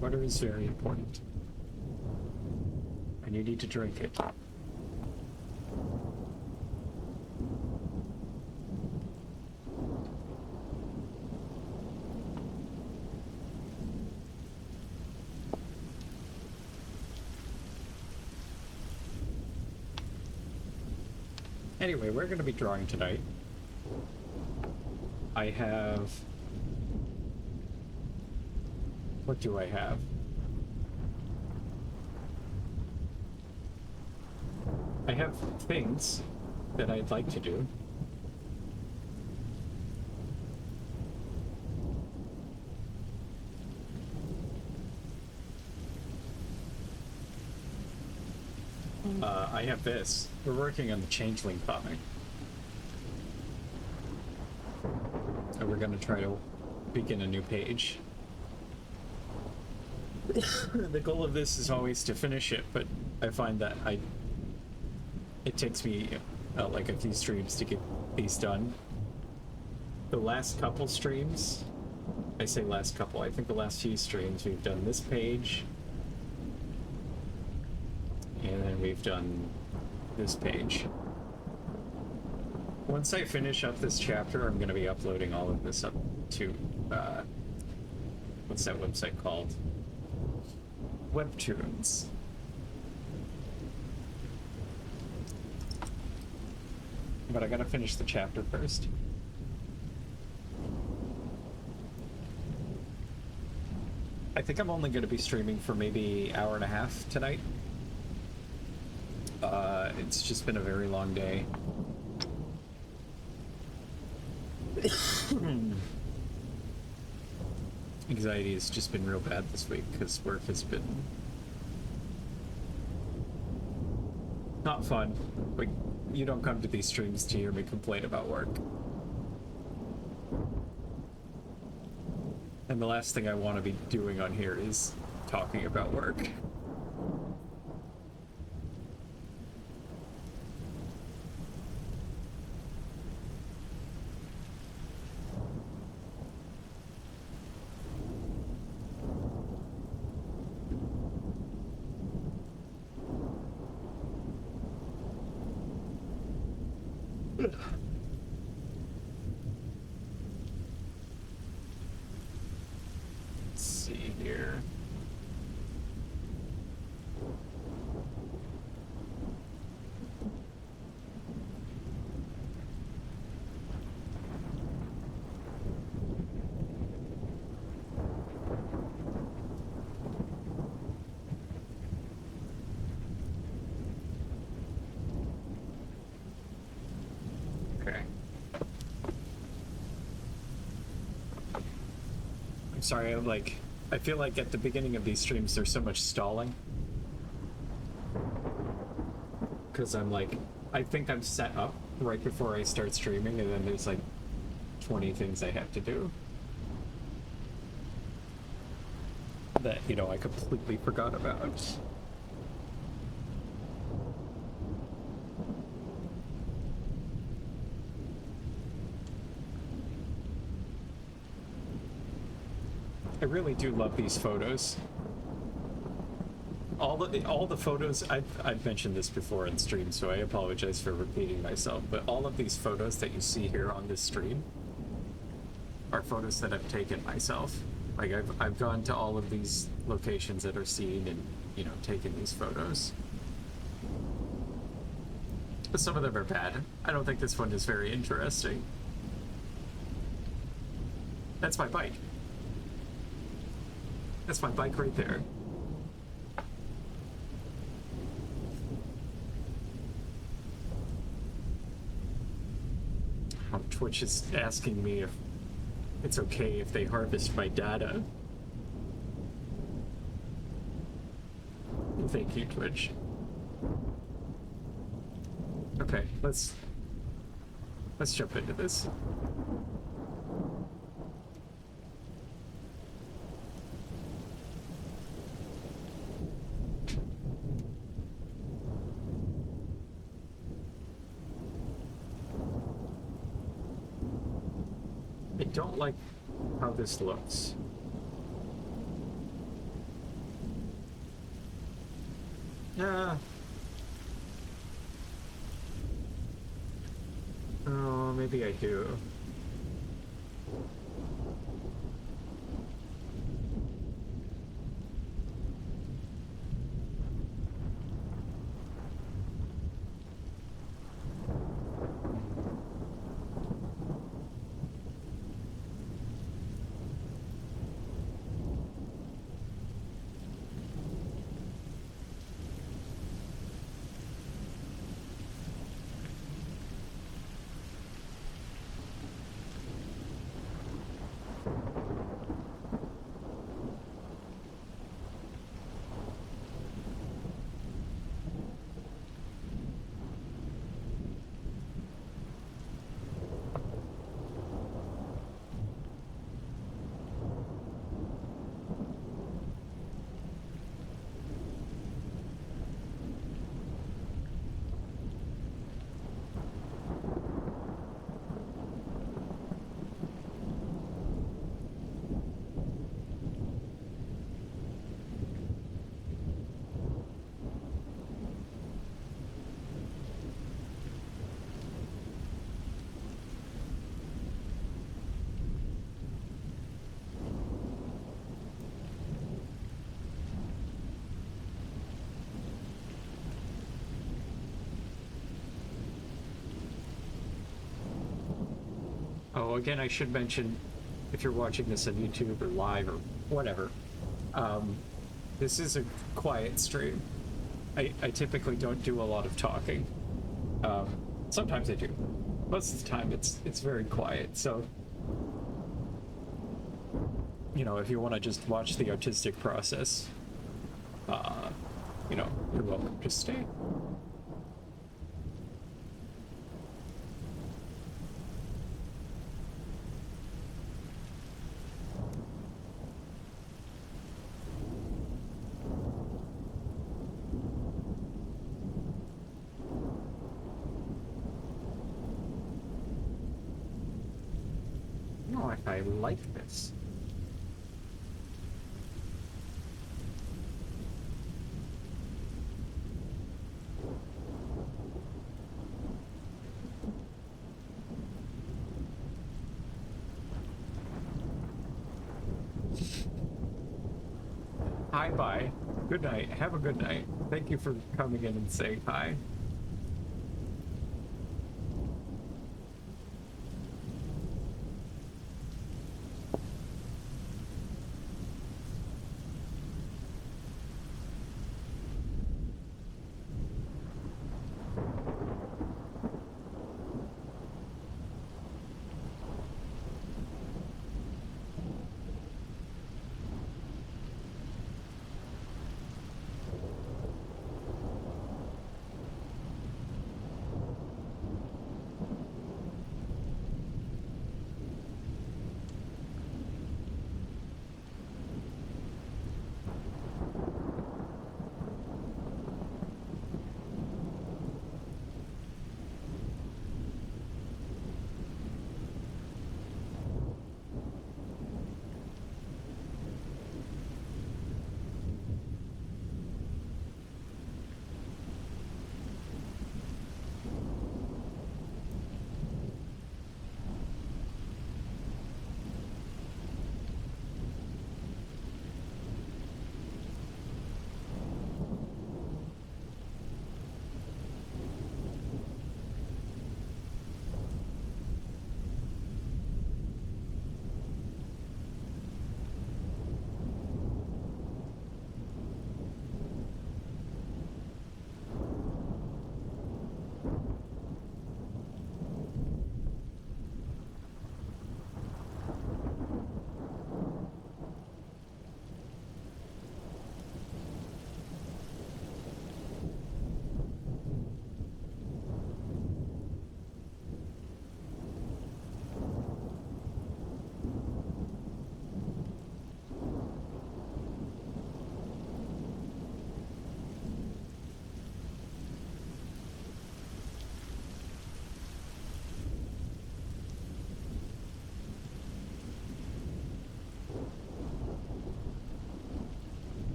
Water is very important. And you need to drink it. Anyway, we're going to be drawing tonight. I have... What do I have? I have things that I'd like to do. I have this. We're working on the Changeling comic. And we're going to try to begin a new page. The goal of this is always to finish it, but I find that it takes me like a few streams to get these done. The last couple streams, I say last couple, I think the last few streams we've done this page, and then we've done this page. Once I finish up this chapter, I'm going to be uploading all of this up to, what's that website called? Webtoons. But I gotta finish the chapter first. I think I'm only gonna be streaming for maybe an hour and a half tonight. It's just been a very long day. Anxiety has just been real bad this week because work has been not fun. Like, you don't come to these streams to hear me complain about work. And the last thing I want to be doing on here is talking about work. Let's see here. Sorry, I feel like at the beginning of these streams there's so much stalling. Because I think I'm set up right before I start streaming, and then there's 20 things I have to do. That, I completely forgot about. I really do love these photos. All the photos, I've mentioned this before in stream, so I apologize for repeating myself, but all of these photos that you see here on this stream are photos that I've taken myself. Like, I've gone to all of these locations that are seen and, taken these photos. But some of them are bad. I don't think this one is very interesting. That's my bike. That's my bike right there. Twitch is asking me if it's okay if they harvest my data. Thank you, Twitch. Okay, let's jump into this. I don't like how this looks. Yeah. Oh, maybe I do. Oh, again, I should mention, if you're watching this on YouTube or live or whatever, um, this is a quiet stream. I typically don't do a lot of talking. Um, Sometimes I do. Most of the time, it's very quiet. So, if you want to just watch the artistic process, uh, you're welcome to stay. No, I like this. Hi, bye. Good night. Have a good night. Thank you for coming in and saying hi.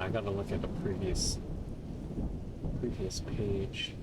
I gotta look at a previous page.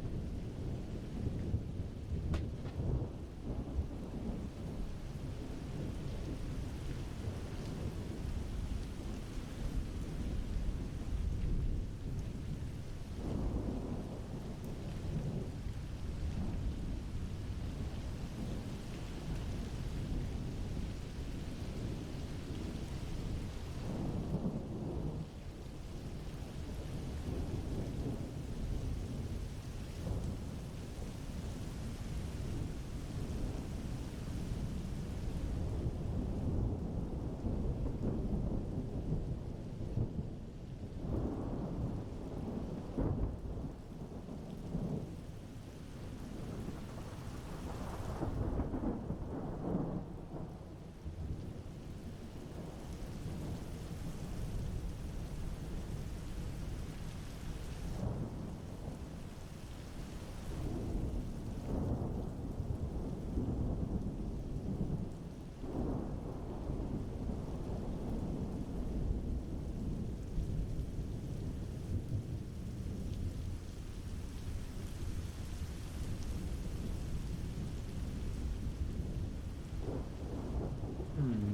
Hmm.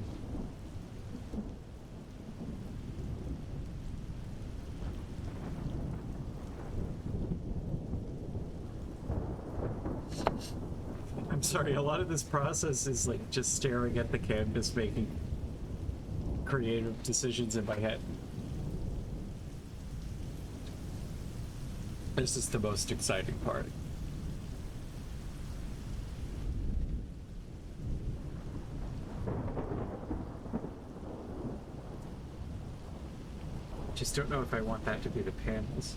I'm sorry, a lot of this process is like just staring at the canvas, making creative decisions in my head. This is the most exciting part. Just don't know if I want that to be the panels.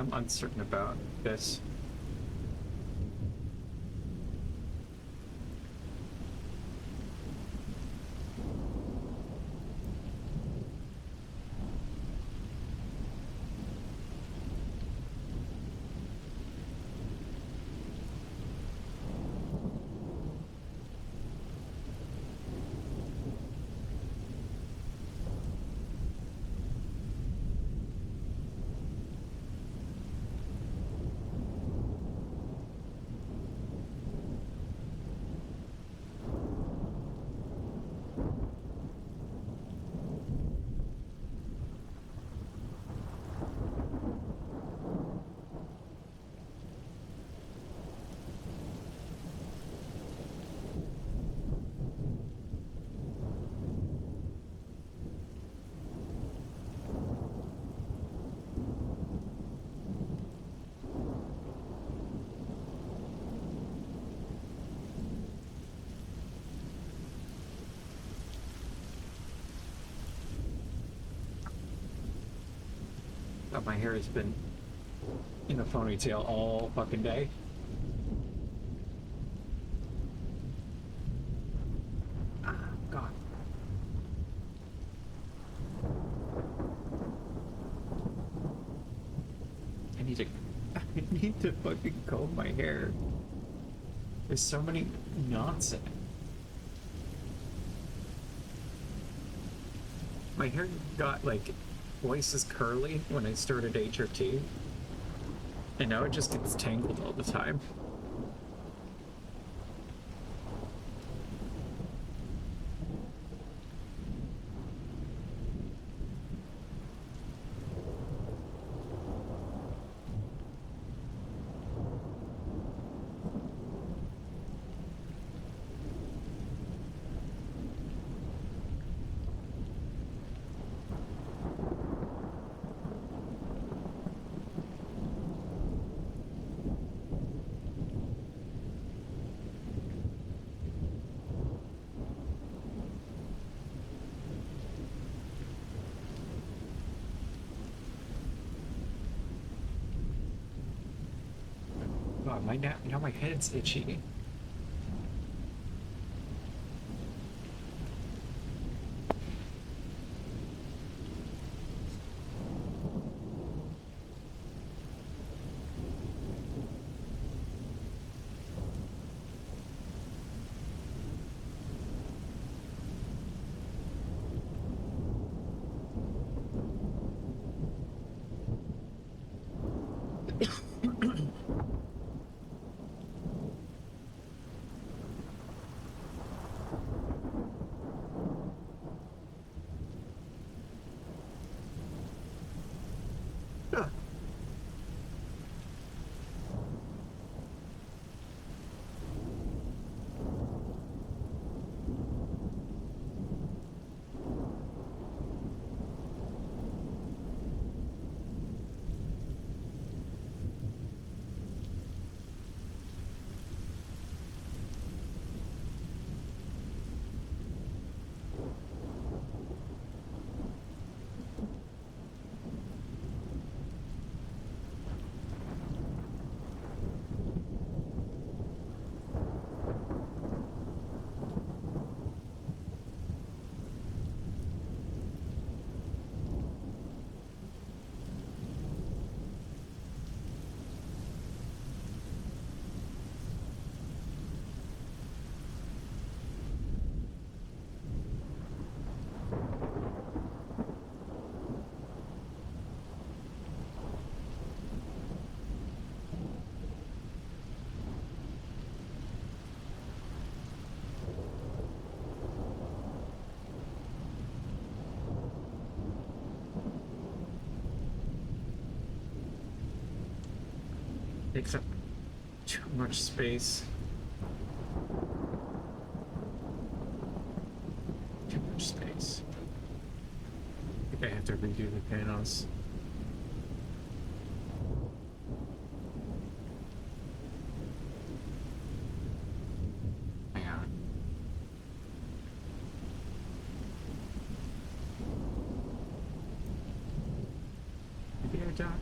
I'm uncertain about this. My hair has been in a ponytail all fucking day. Ah, God. I need to I need to fucking comb my hair. There's so many knots in it. My hair got like twice as curly when I started HRT, and now it just gets tangled all the time. God, now my head's itchy. Takes up too much space. Too much space. I think I have to redo the panels. Hang on. Maybe I dodged.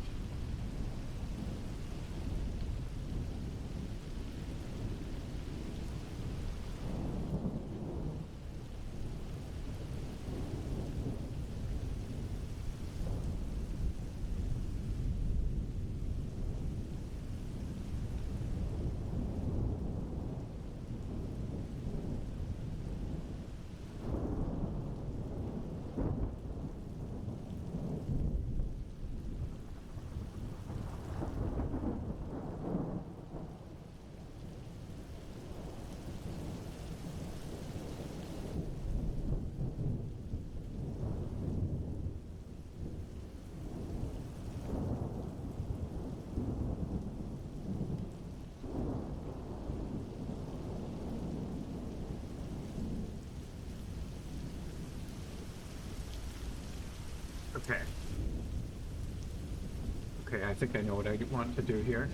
Okay. Okay, I think I know what I want to do here.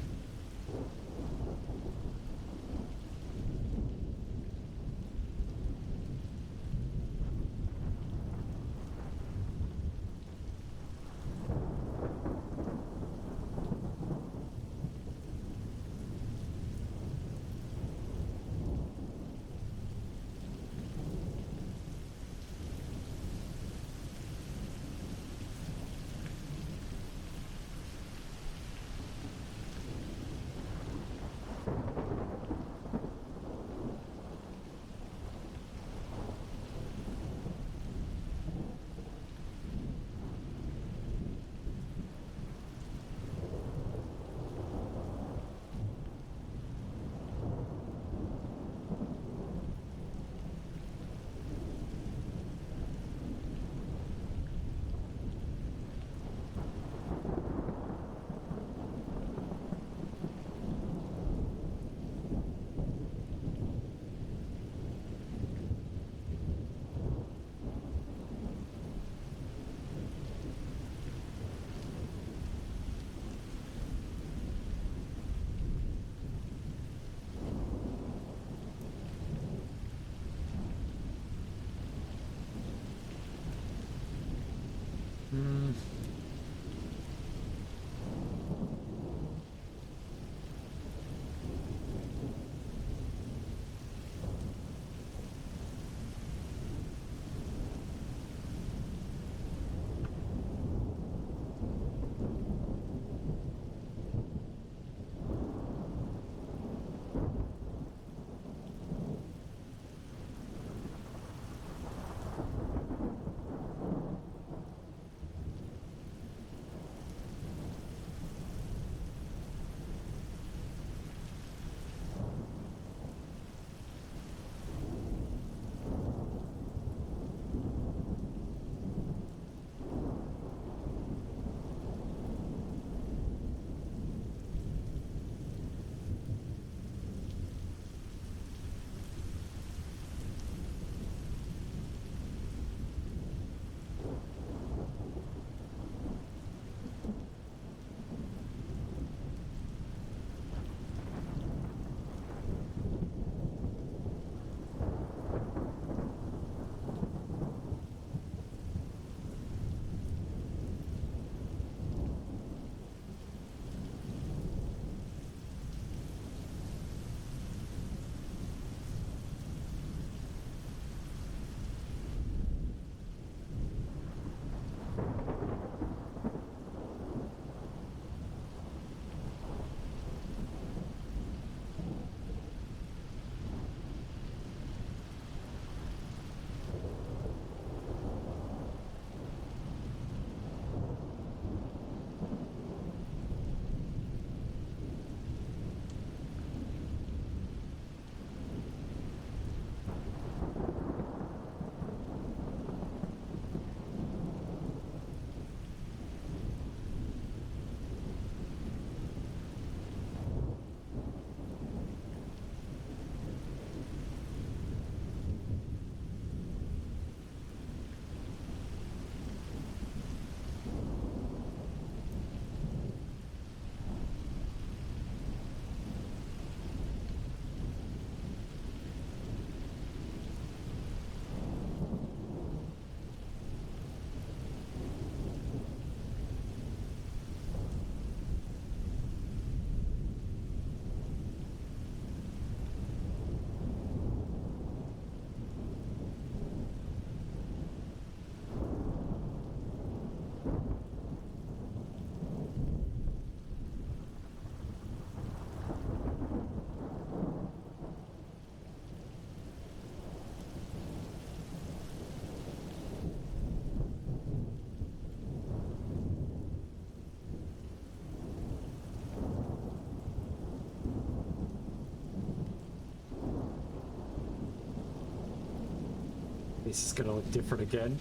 This is gonna look different again.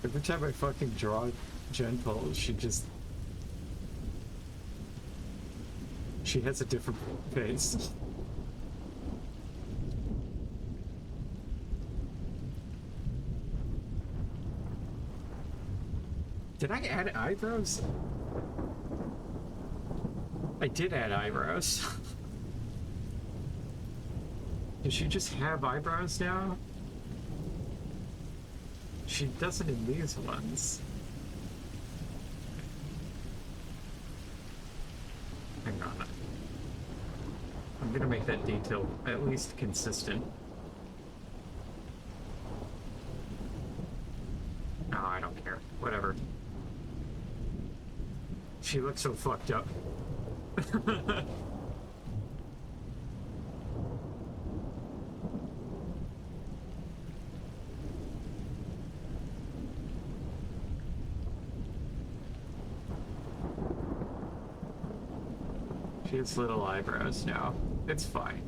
Every time I fucking draw Gentle, she has a different face. Did I add eyebrows? I did add eyebrows. Does she just have eyebrows now? She doesn't in these ones. Hang on. I'm gonna make that detail at least consistent. No, I don't care. Whatever. She looks so fucked up. She has little eyebrows now. It's fine.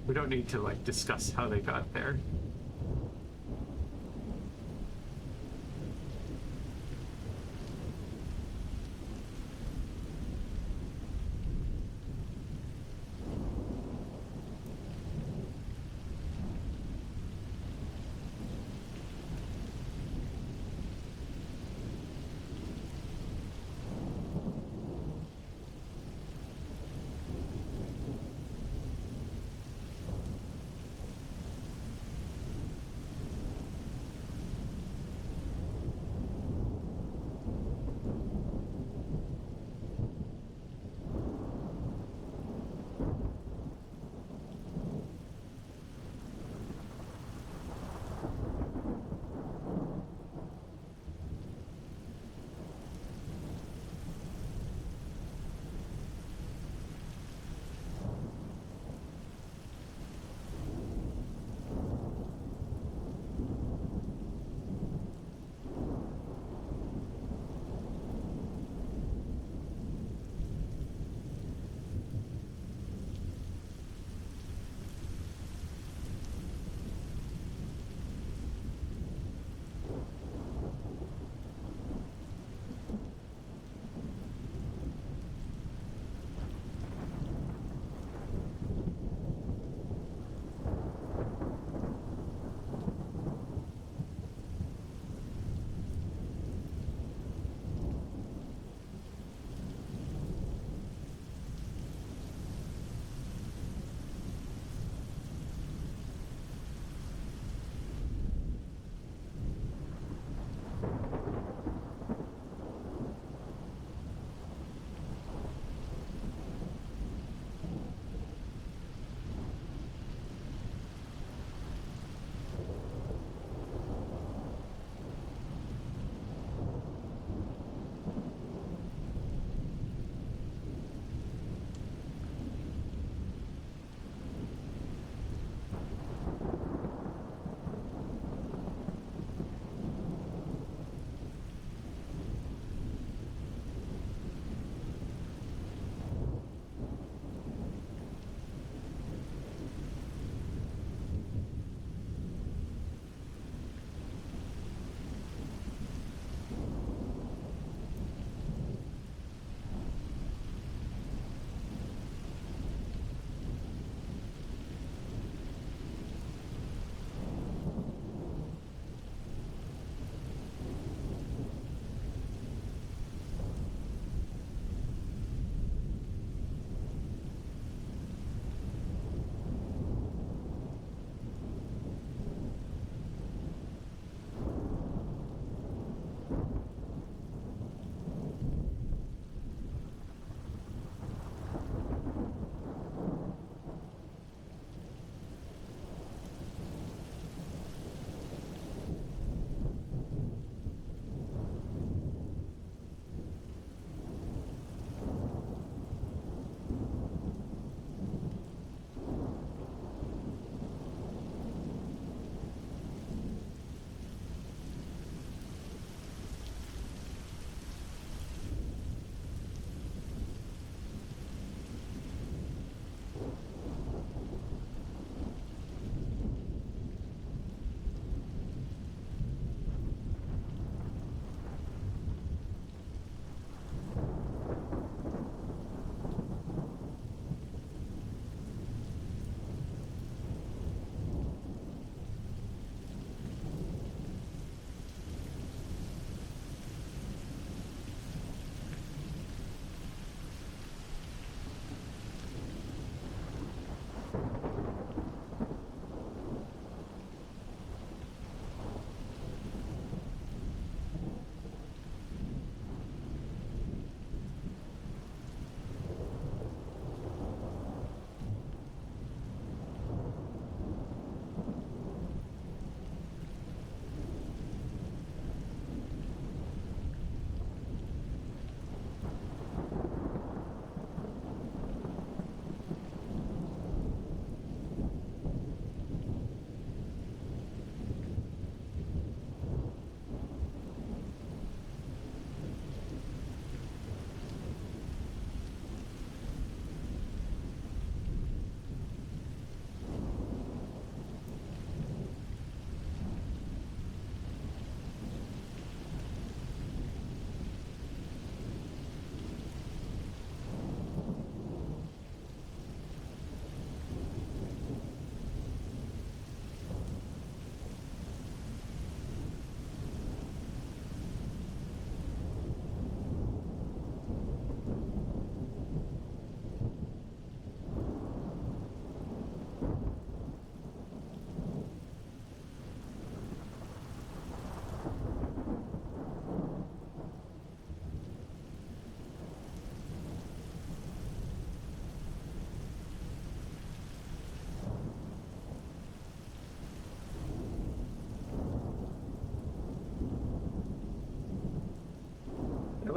We don't need to, like, discuss how they got there.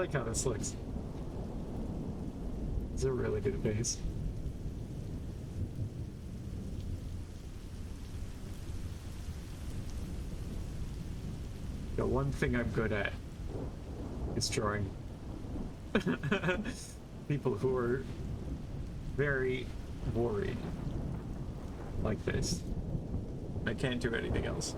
like how this looks. It's a really good base. The one thing I'm good at is drawing people who are very worried like this. I can't do anything else.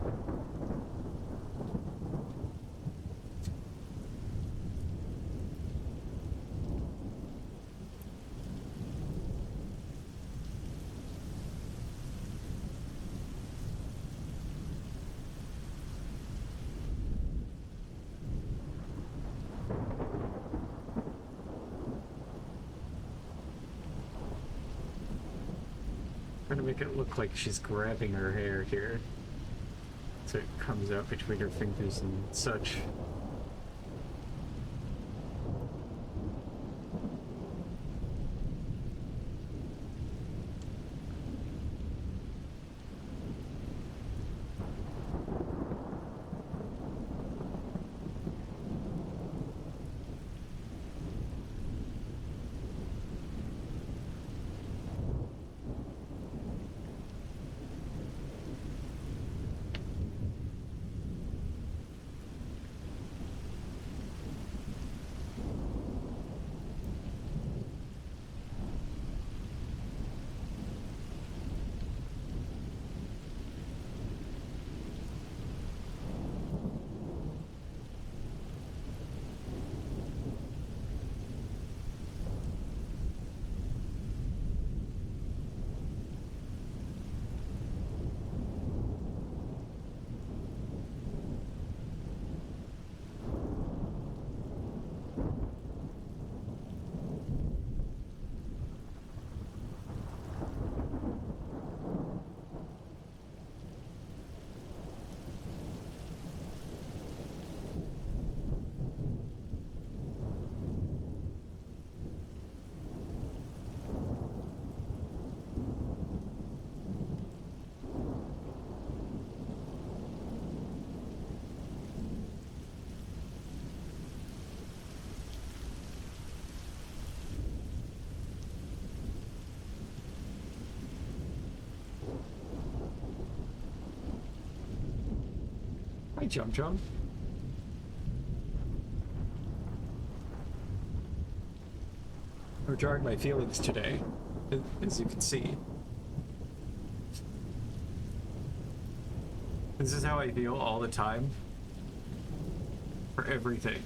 Trying to make it look like she's grabbing her hair here, so it comes out between her fingers and such. Hi, Jump Jump. I'm drawing my feelings today, as you can see. This is how I feel all the time. For everything.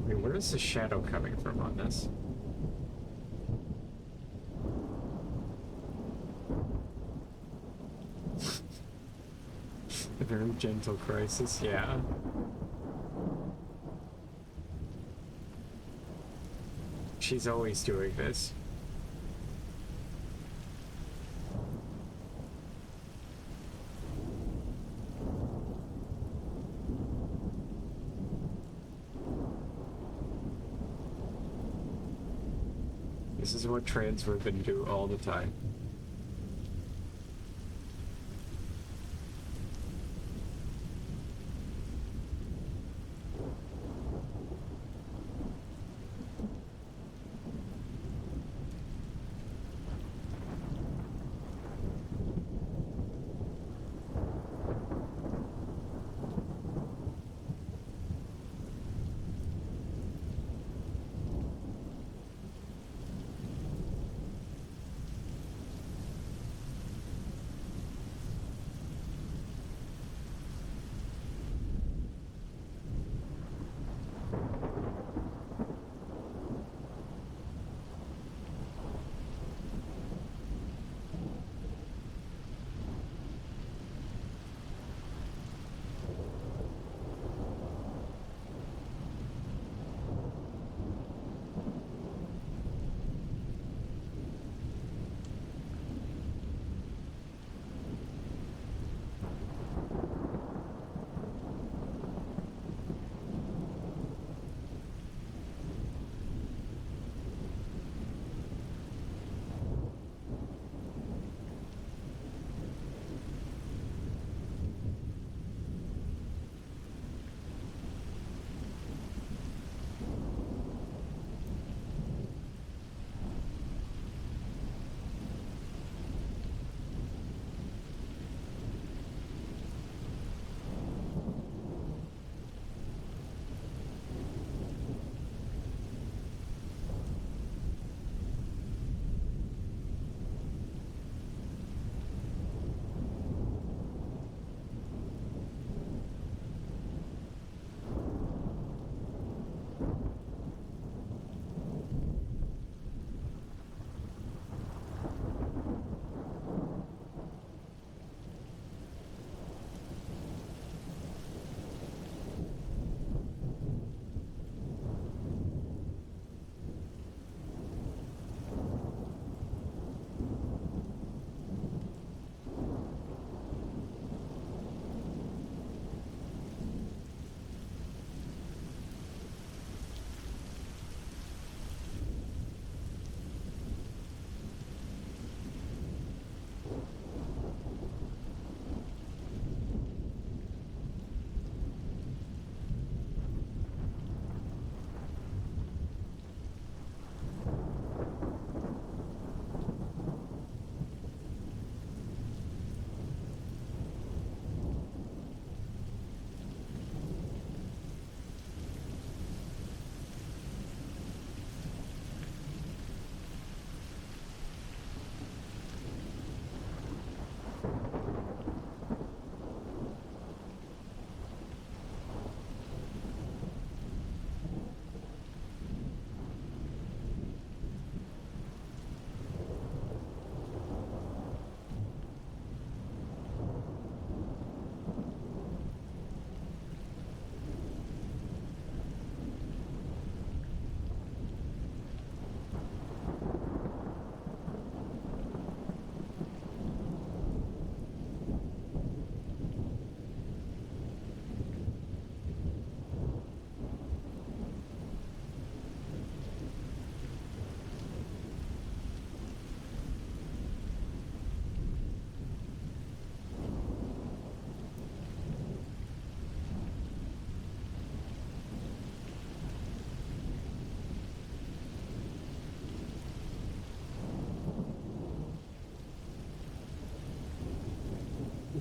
Wait, where is the shadow coming from on this? A very gentle crisis, yeah. She's always doing this. This is what trans women do all the time.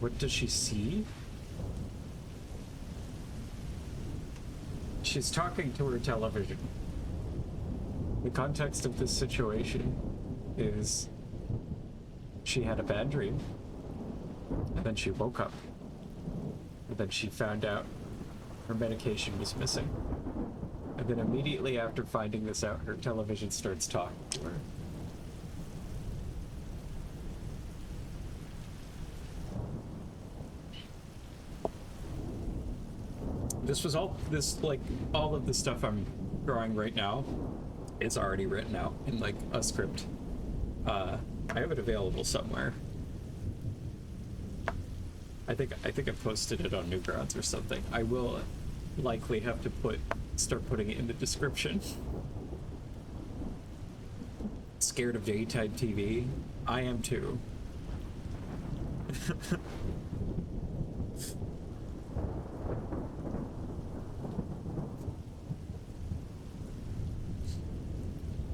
what does she see? She's talking to her television. The context of this situation is she had a bad dream, and then she woke up, and then she found out her medication was missing. And then immediately after finding this out, her television starts talking to her. This was all, all of the stuff I'm drawing right now is already written out in, like, a script. I have it available somewhere. I think I posted it on Newgrounds or something. I will likely have to start putting it in the description. Scared of daytime TV? I am too.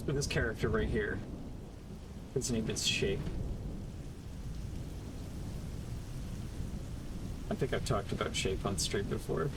This character right here, his name is Shape. I think I've talked about Shape on stream before.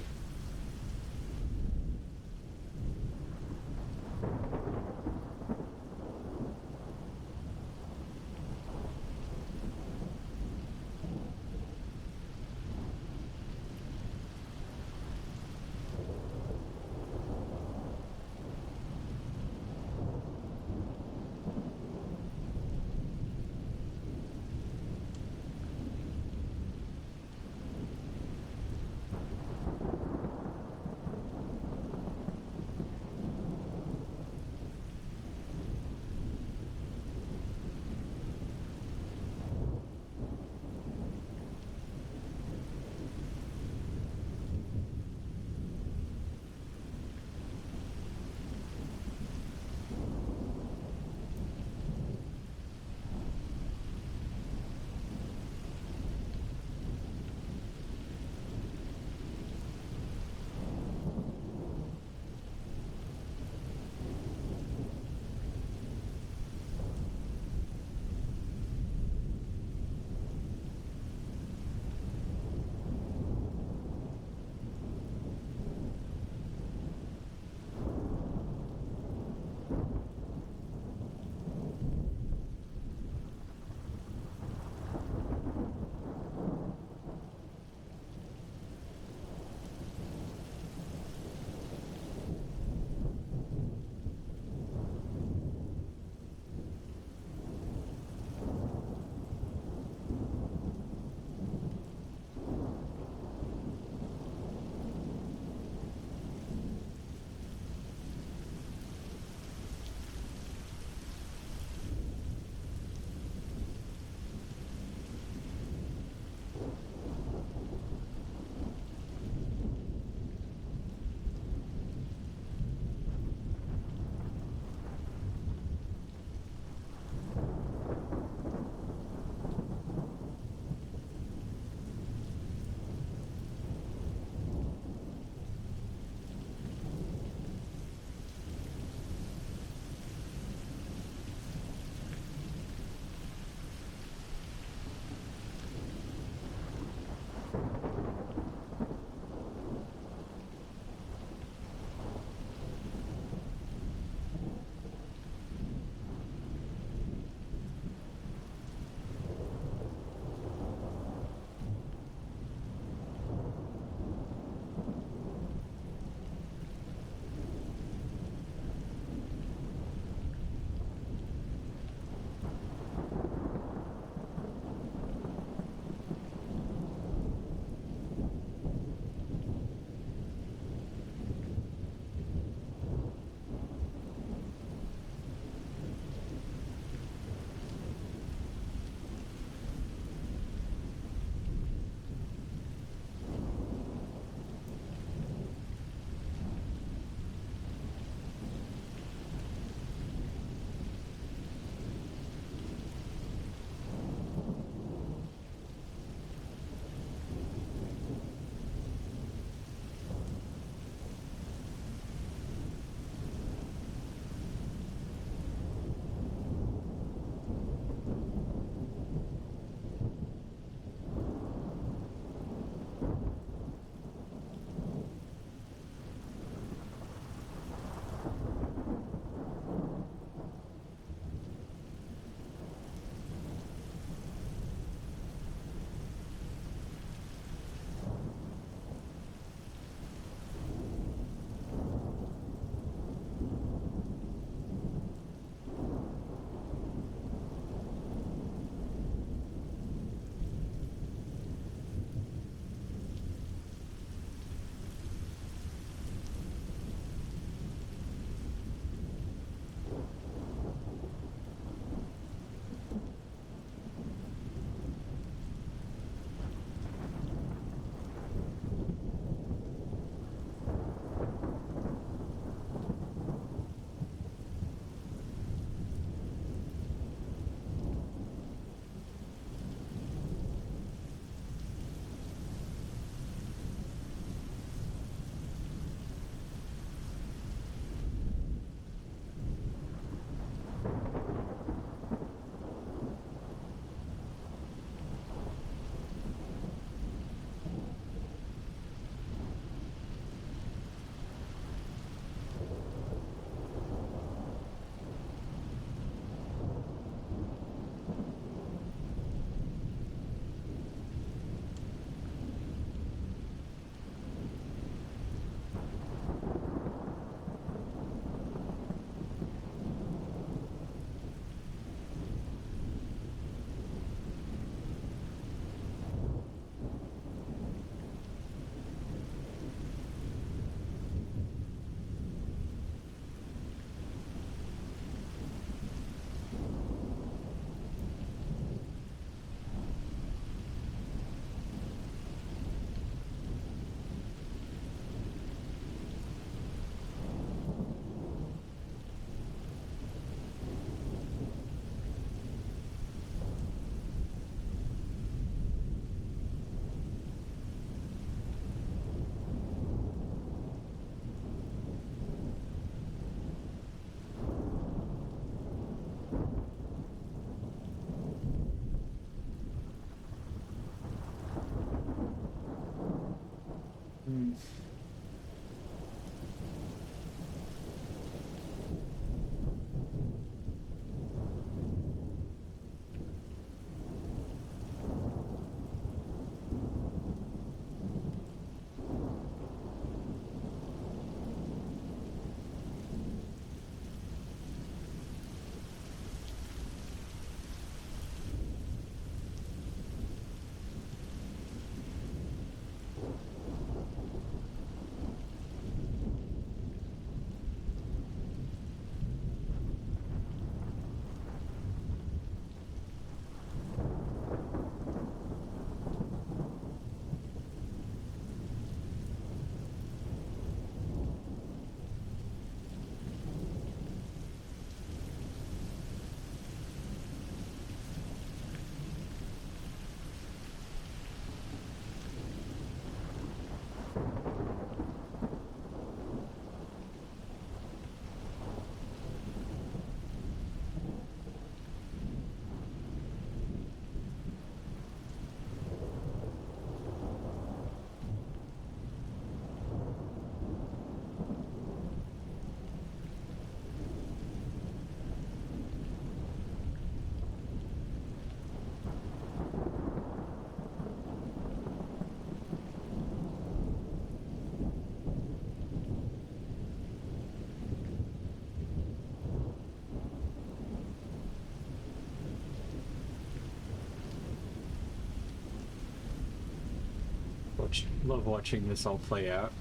love watching this all play out.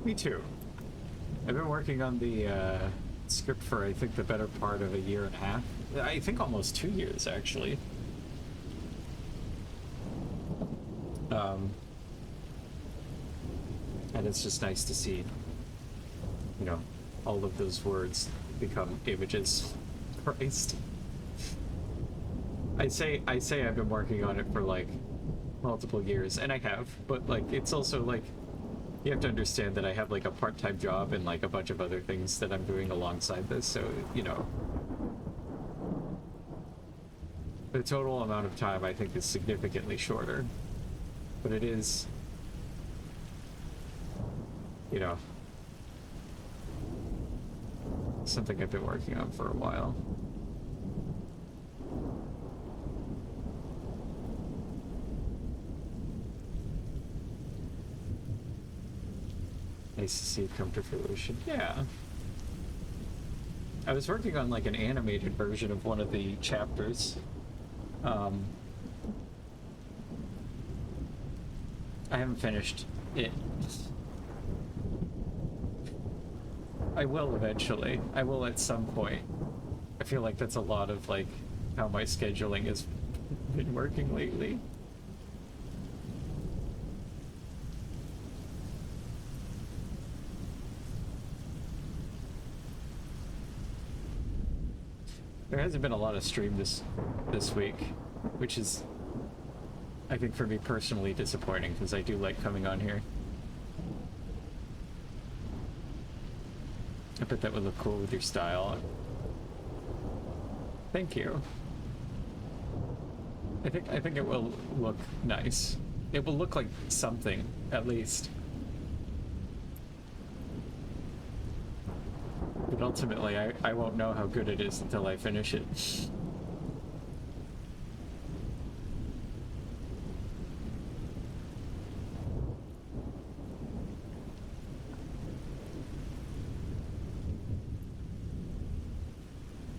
Me too. I've been working on the script for, I think, the better part of a year and a half. I think almost 2 years, actually. And it's just nice to see, you know, all of those words become images. Christ. I say I've been working on it for like multiple years, and I have, but like it's also like you have to understand that I have like a part-time job and like a bunch of other things that I'm doing alongside this, so you know, the total amount of time I think is significantly shorter, but it is, you know, something I've been working on for a while. Nice to see it come to fruition. Yeah. I was working on like an animated version of one of the chapters. I haven't finished it. I will eventually. I will at some point. I feel like that's a lot of like how my scheduling has been working lately. There hasn't been a lot of stream this week, which is, I think, for me personally disappointing, because I do like coming on here. I bet that would look cool with your style. Thank you. I think it will look nice. It will look like something, at least. But ultimately, I won't know how good it is until I finish it.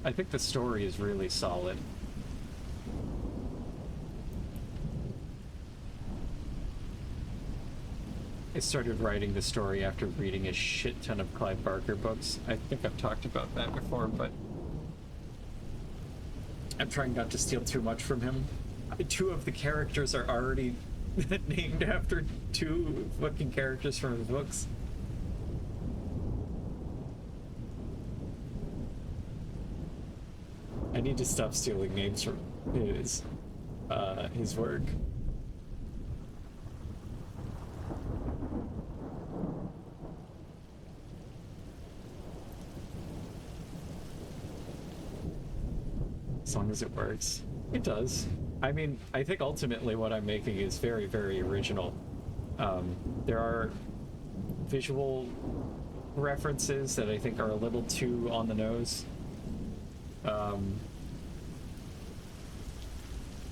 I think the story is really solid. I started writing the story after reading a shit ton of Clive Barker books. I think I've talked about that before, but I'm trying not to steal too much from him. 2 of the characters are already named after 2 fucking characters from his books. I need to stop stealing names from his work. As long as it works. It does. I mean, I think ultimately what I'm making is very, very original. There are visual references that I think are a little too on the nose.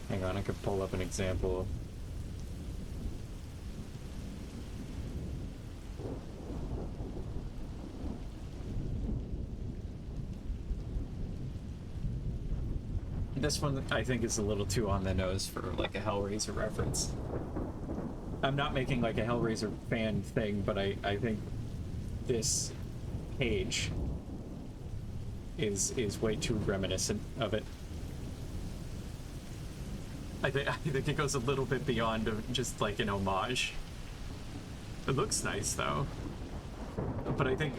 Hang on, I could pull up an example. This one, I think, is a little too on the nose for like a Hellraiser reference. I'm not making like a Hellraiser fan thing, but I think this page is way too reminiscent of it. I think it goes a little bit beyond just like an homage. It looks nice though, but I think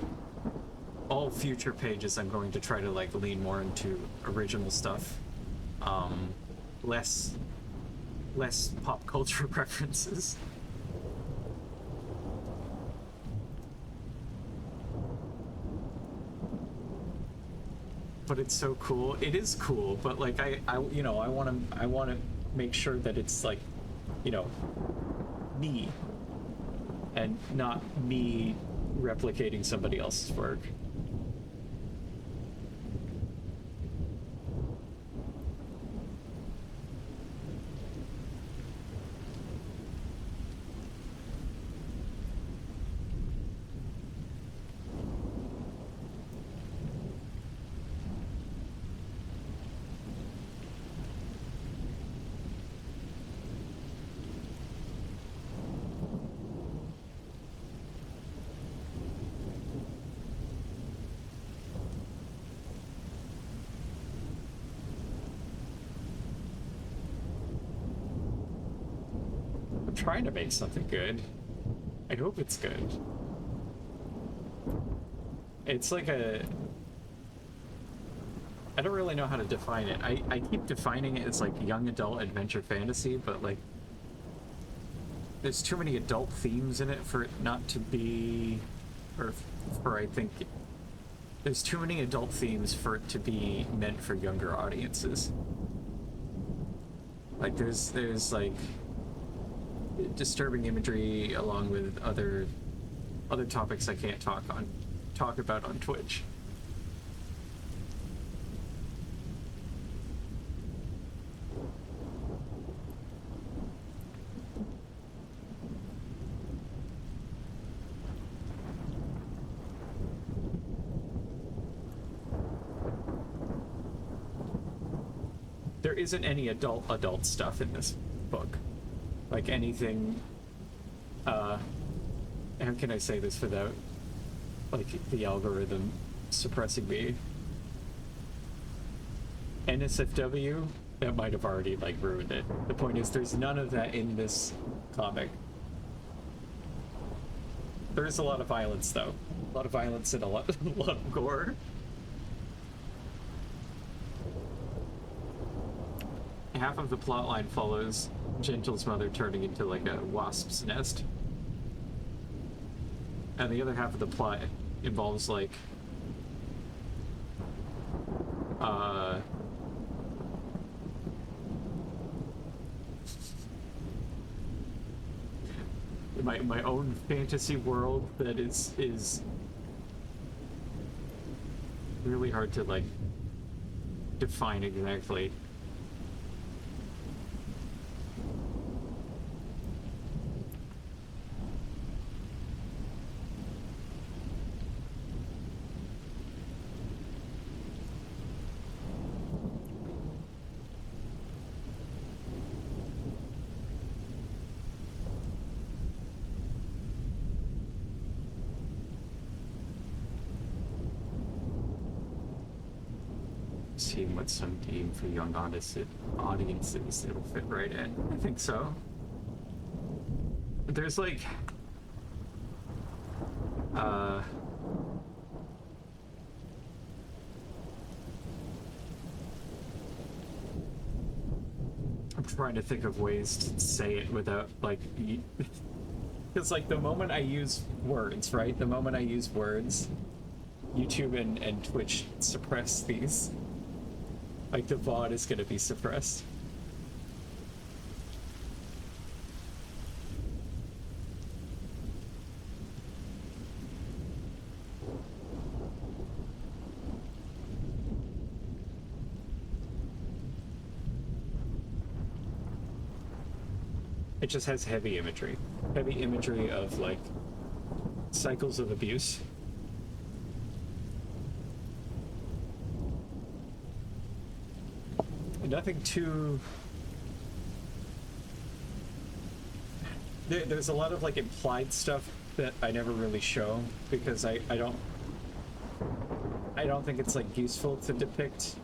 all future pages I'm going to try to like lean more into original stuff, less pop culture references. But it's so cool. It is cool, but like I you know, I want to make sure that it's like, you know, me and not me replicating somebody else's work. trying to make something good. I hope it's good. It's like a... I don't really know how to define it. I keep defining it as like young adult adventure fantasy, but like there's too many adult themes in it for it not to be, or for I think there's too many adult themes for it to be meant for younger audiences. Like there's like disturbing imagery along with other topics I can't talk about on Twitch. There isn't any adult stuff in this book. Like anything, how can I say this without, like, the algorithm suppressing me? NSFW, that might have already, like, ruined it. The point is, there's none of that in this comic. There is a lot of violence, though. A lot of violence and a lot of gore. Half of the plotline follows Gentle's mother turning into like a wasp's nest, and the other half of the plot involves like my own fantasy world that is really hard to like define exactly. Seeing what's some game for young audiences it'll fit right in. I think so. There's like I'm trying to think of ways to say it without like because like the moment I use words, right? The moment I use words, YouTube and Twitch suppress these. Like the VOD is gonna be suppressed. It just has heavy imagery of like cycles of abuse. Nothing too... There's a lot of like implied stuff that I never really show because I don't think it's like useful to depict.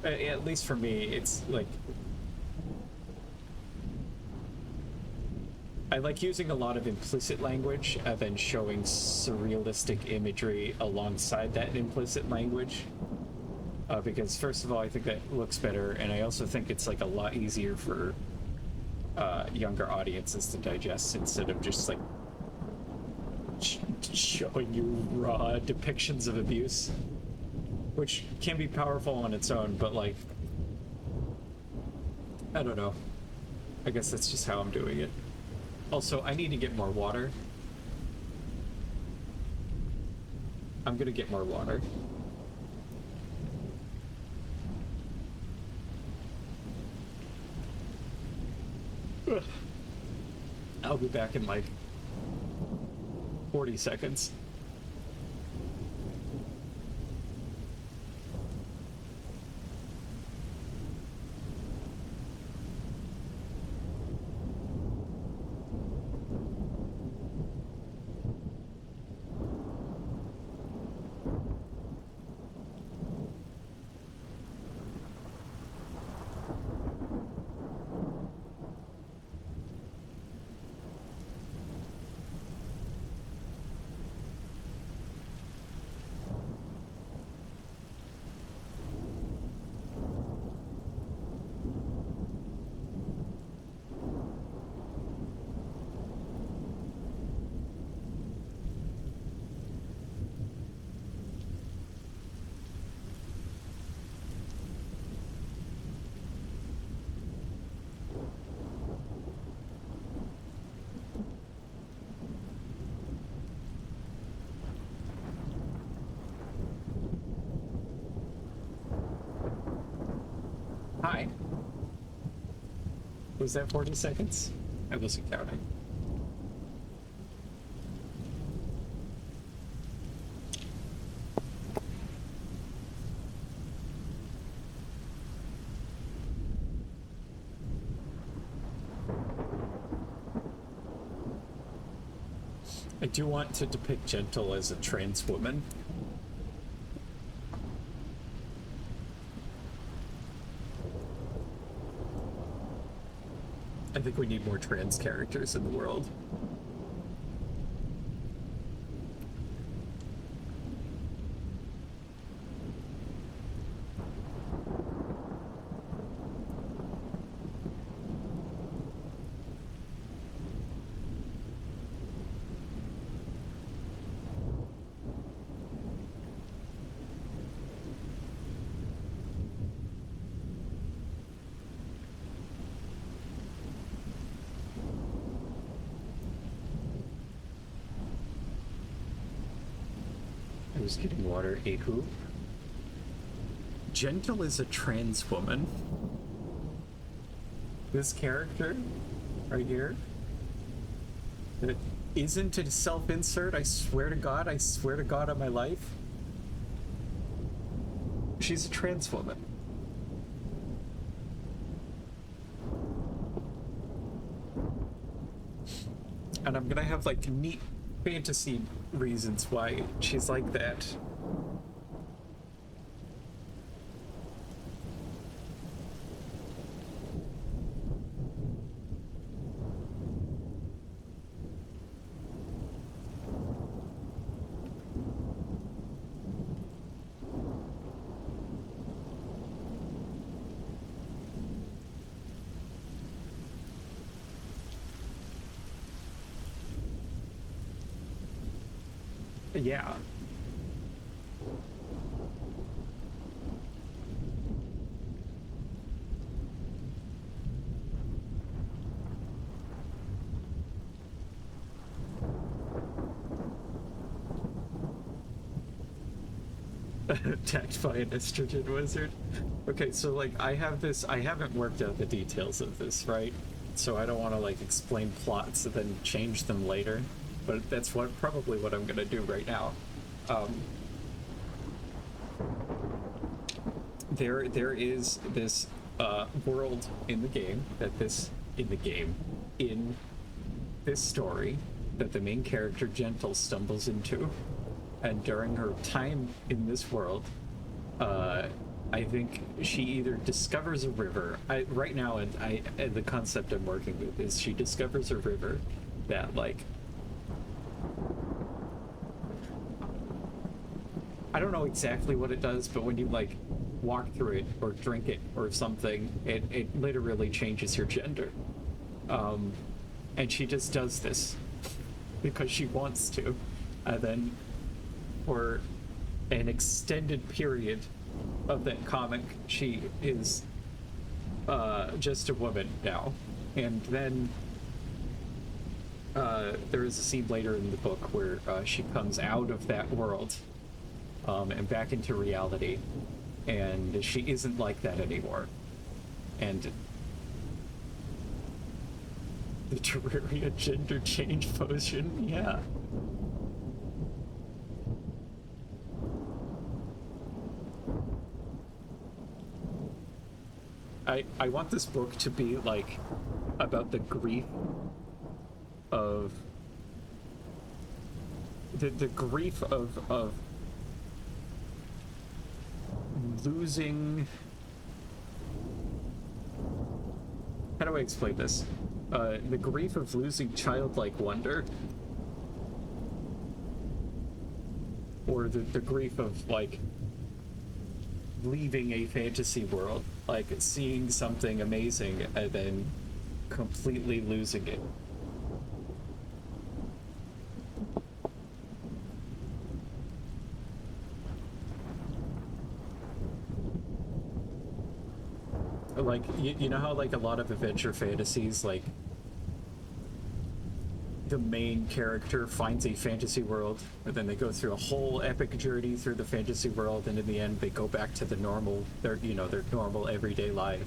At least for me, it's like I like using a lot of implicit language and then showing surrealistic imagery alongside that implicit language. Because first of all, I think that looks better, and I also think it's like a lot easier for younger audiences to digest instead of just like showing you raw depictions of abuse, which can be powerful on its own, but like, I don't know. I guess that's just how I'm doing it. Also, I need to get more water. I'm gonna get more water. I'll be back in like 40 seconds. Hi. Was that 40 seconds? I wasn't counting. I do want to depict Gentle as a trans woman. I think we need more trans characters in the world. I was getting water. A who? Gentle is a trans woman. This character right here, it isn't a self-insert. I swear to God on my life. She's a trans woman. And I'm gonna have like neat fantasy reasons why she's like that. Yeah. Attacked by an estrogen wizard. Okay, so like I haven't worked out the details of this, right? So I don't want to like explain plots and then change them later. But that's probably what I'm gonna do right now. There is this world in the game in this story that the main character Gentle stumbles into, and during her time in this world, I think she either discovers a river. Right now, and the concept I'm working with is she discovers a river that like. I don't know exactly what it does, but when you like walk through it or drink it or something, it literally changes your gender. And she just does this because she wants to. And then for an extended period of that comic, she is just a woman now. And then there is a scene later in the book where she comes out of that world and back into reality, and she isn't like that anymore. And the Terraria gender change potion, yeah. I want this book to be like about the grief of the grief of losing. How do I explain this? The grief of losing childlike wonder, or the grief of like leaving a fantasy world, like seeing something amazing and then completely losing it. Like you know how like a lot of adventure fantasies, like the main character finds a fantasy world and then they go through a whole epic journey through the fantasy world, and in the end they go back to the normal, their normal everyday life,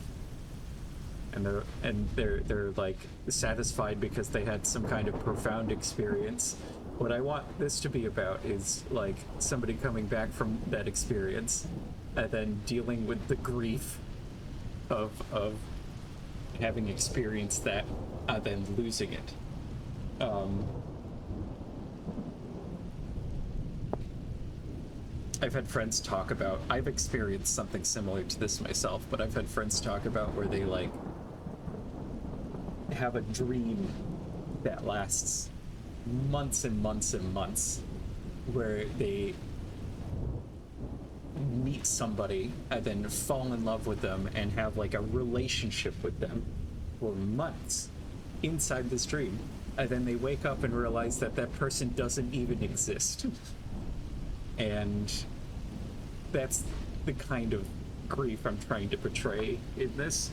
and they're like satisfied because they had some kind of profound experience. What I want this to be about is like somebody coming back from that experience and then dealing with the grief of having experienced that and then losing it. I've had friends talk about, I've experienced something similar to this myself, but I've had friends talk about where they like have a dream that lasts months and months and months, where they meet somebody and then fall in love with them and have like a relationship with them for months inside this dream, and then they wake up and realize that that person doesn't even exist. And that's the kind of grief I'm trying to portray in this.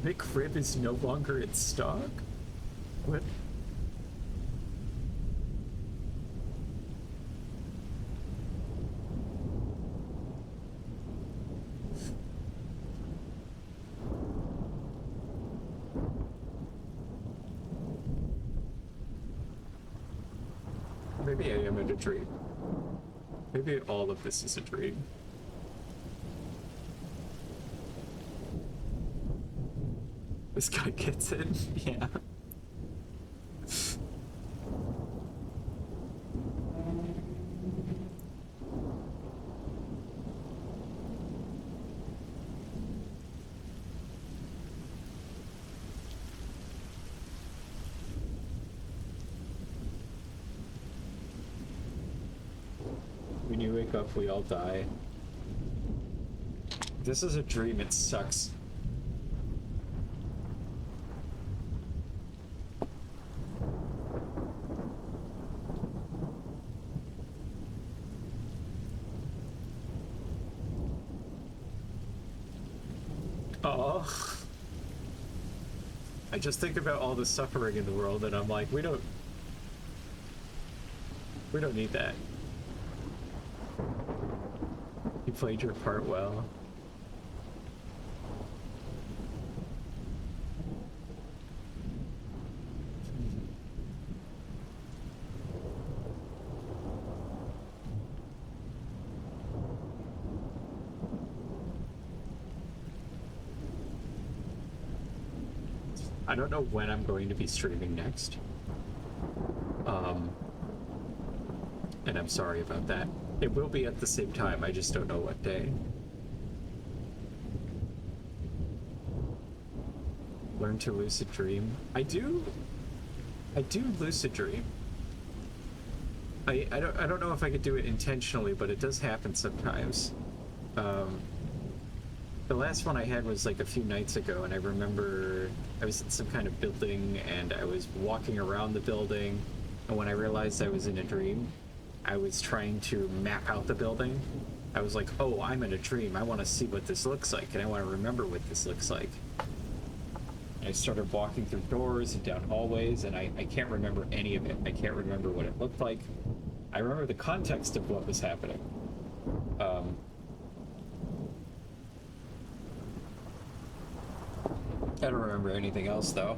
McRib is no longer in stock? What? Maybe I am in a dream. Maybe all of this is a dream. This guy gets it. Yeah. When you wake up, we all die. This is a dream, it sucks. Oh, I just think about all the suffering in the world and I'm like, we don't need that. You played your part well. I don't know when I'm going to be streaming next. And I'm sorry about that. It will be at the same time, I just don't know what day. Learn to lucid dream. I do lucid dream. I don't know if I could do it intentionally, but it does happen sometimes. The last one I had was like a few nights ago, and I remember I was in some kind of building and I was walking around the building, and when I realized I was in a dream, I was trying to map out the building. I was like, oh, I'm in a dream. I want to see what this looks like, and I want to remember what this looks like. I started walking through doors and down hallways, and I can't remember any of it. I can't remember what it looked like. I remember the context of what was happening. I don't remember anything else, though.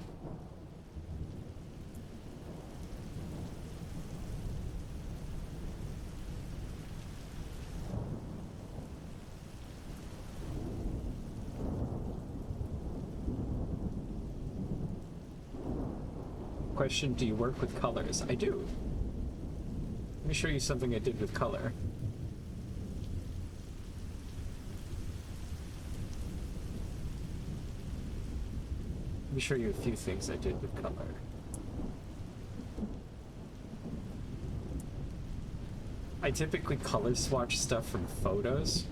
Question, do you work with colors? I do. Let me show you something I did with color. Let me show you a few things I did with color. I typically color swatch stuff from photos.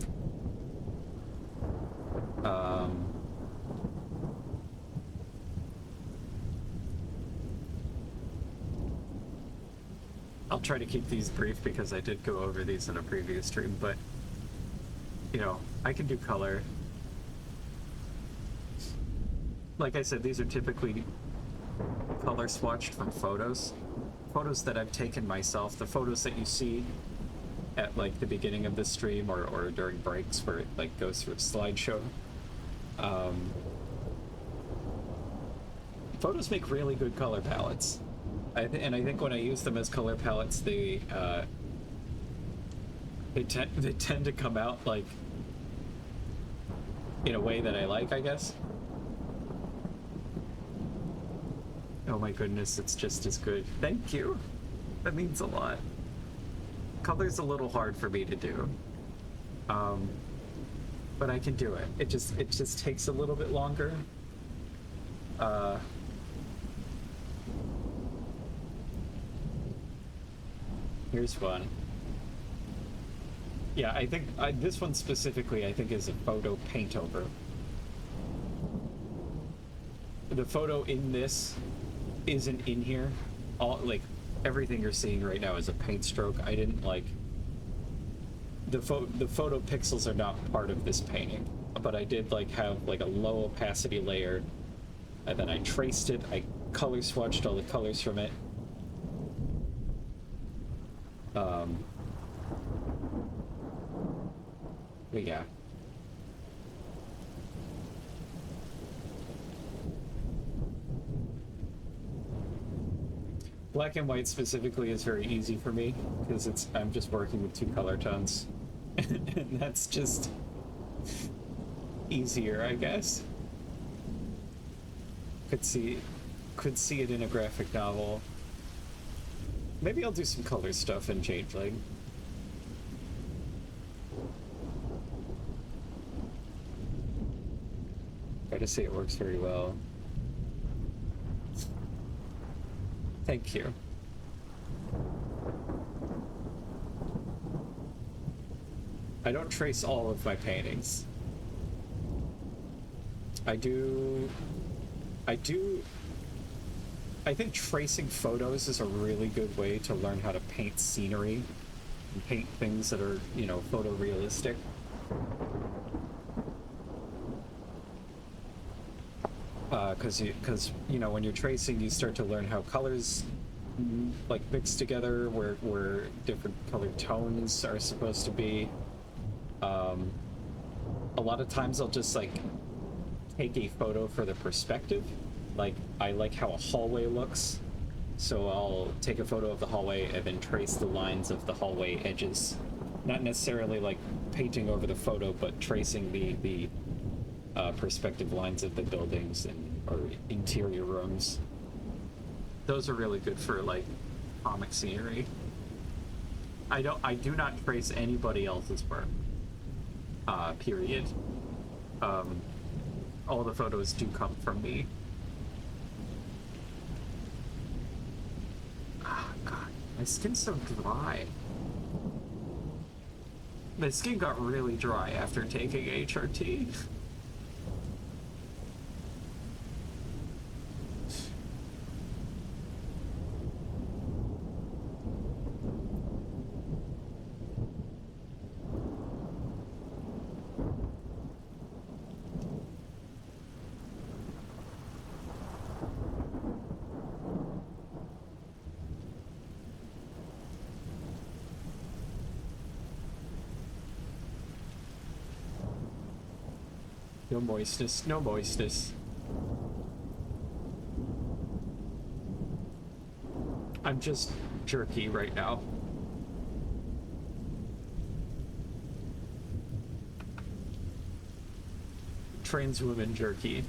I'll try to keep these brief because I did go over these in a previous stream, but you know, I can do color. Like I said, these are typically color swatched from photos. Photos that I've taken myself, the photos that you see at like the beginning of the stream or during breaks where it like goes through a slideshow. Um, Photos make really good color palettes. And I think when I use them as color palettes, they tend to come out like in a way that I like, I guess. Oh my goodness, it's just as good. Thank you. That means a lot. Color's a little hard for me to do. But I can do it. It just takes a little bit longer. Here's one. Yeah, I think this one specifically, I think, is a photo paint over. The photo in this isn't in here. All like everything you're seeing right now is a paint stroke. I didn't like the photo pixels are not part of this painting, but I did like have like a low opacity layer, and then I traced it. I color swatched all the colors from it. But yeah. Black and white specifically is very easy for me because I'm just working with 2 color tones. And that's just easier, I guess. Could see it in a graphic novel. Maybe I'll do some color stuff in Changeling. Try to say it works very well. Thank you. I don't trace all of my paintings. I think tracing photos is a really good way to learn how to paint scenery and paint things that are, you know, photorealistic. Because you know, when you're tracing, you start to learn how colors like mix together, where different color tones are supposed to be. A lot of times I'll just like take a photo for the perspective. Like I like how a hallway looks, so I'll take a photo of the hallway and then trace the lines of the hallway edges. Not necessarily like painting over the photo, but tracing the perspective lines of the buildings or interior rooms. Those are really good for like comic scenery. I do not trace anybody else's work. Period. All the photos do come from me. Oh, God, my skin's so dry. My skin got really dry after taking HRT. No moistness, no moistness. I'm just jerky right now. Trans woman jerky.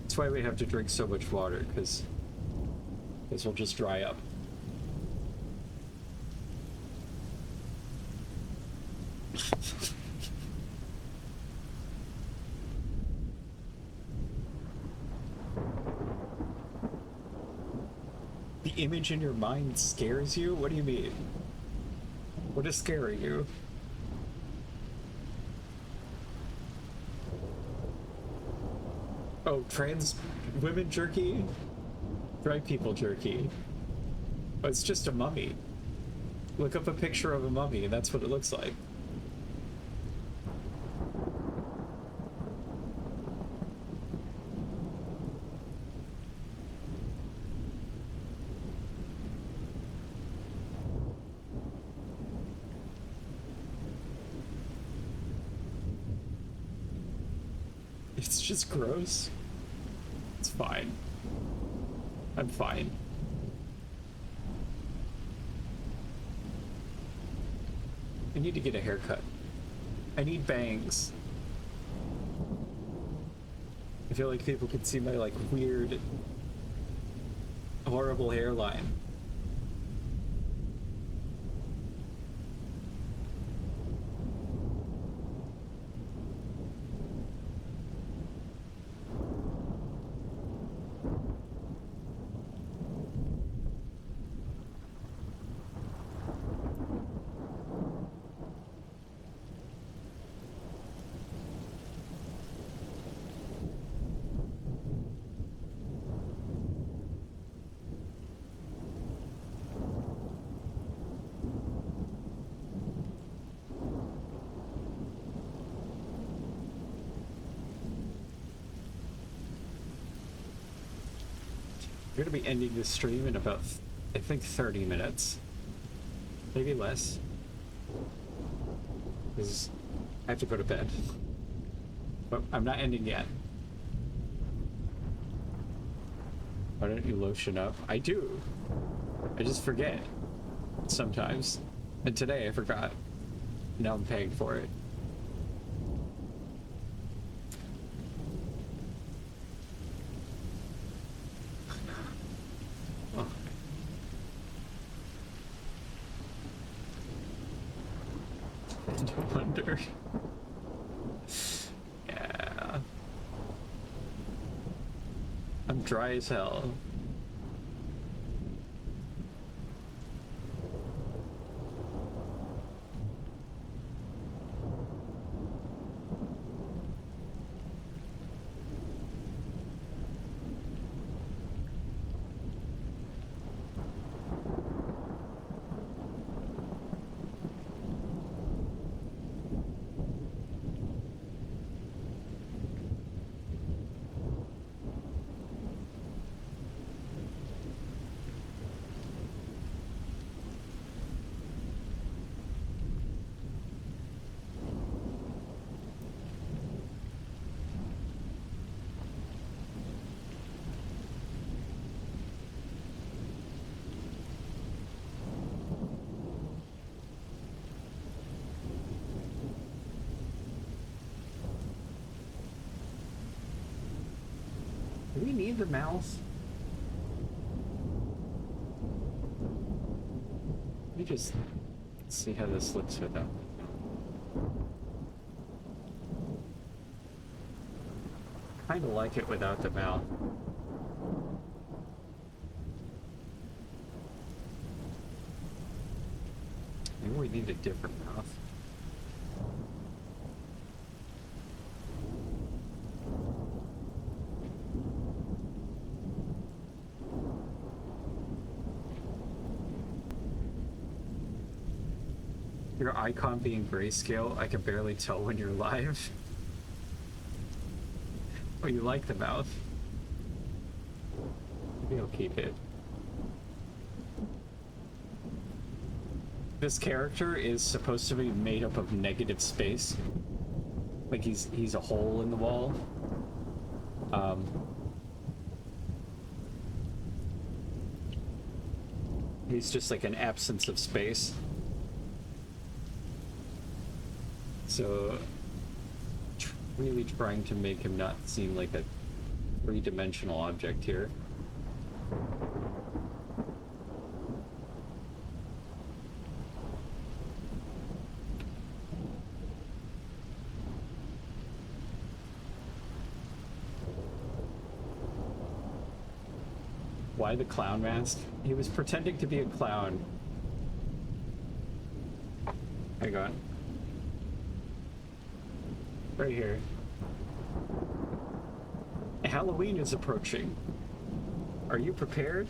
That's why we have to drink so much water, because we'll just dry up. The image in your mind scares you? What do you mean? What is scaring you? Oh, trans women jerky? Dry people jerky. Oh, it's just a mummy. Look up a picture of a mummy, and that's what it looks like. It's just gross. It's fine. I'm fine. I need to get a haircut. I need bangs. I feel like people could see my like weird, horrible hairline. We're gonna be ending this stream in about, I think, 30 minutes. Maybe less. Because I have to go to bed. But I'm not ending yet. Why don't you lotion up? I do. I just forget. Sometimes. And today I forgot. Now I'm paying for it. No wonder. Yeah. I'm dry as hell. Do we need the mouse? Let me just see how this looks without. Kinda like it without the mouth. Maybe we need a different mouth. Your icon being grayscale, I can barely tell when you're live. Oh, you like the mouth? Maybe I'll keep it. This character is supposed to be made up of negative space. Like he's a hole in the wall. He's just like an absence of space. So, really trying to make him not seem like a three-dimensional object here. Why the clown mask? He was pretending to be a clown. Hang on. Right here. Halloween is approaching. Are you prepared?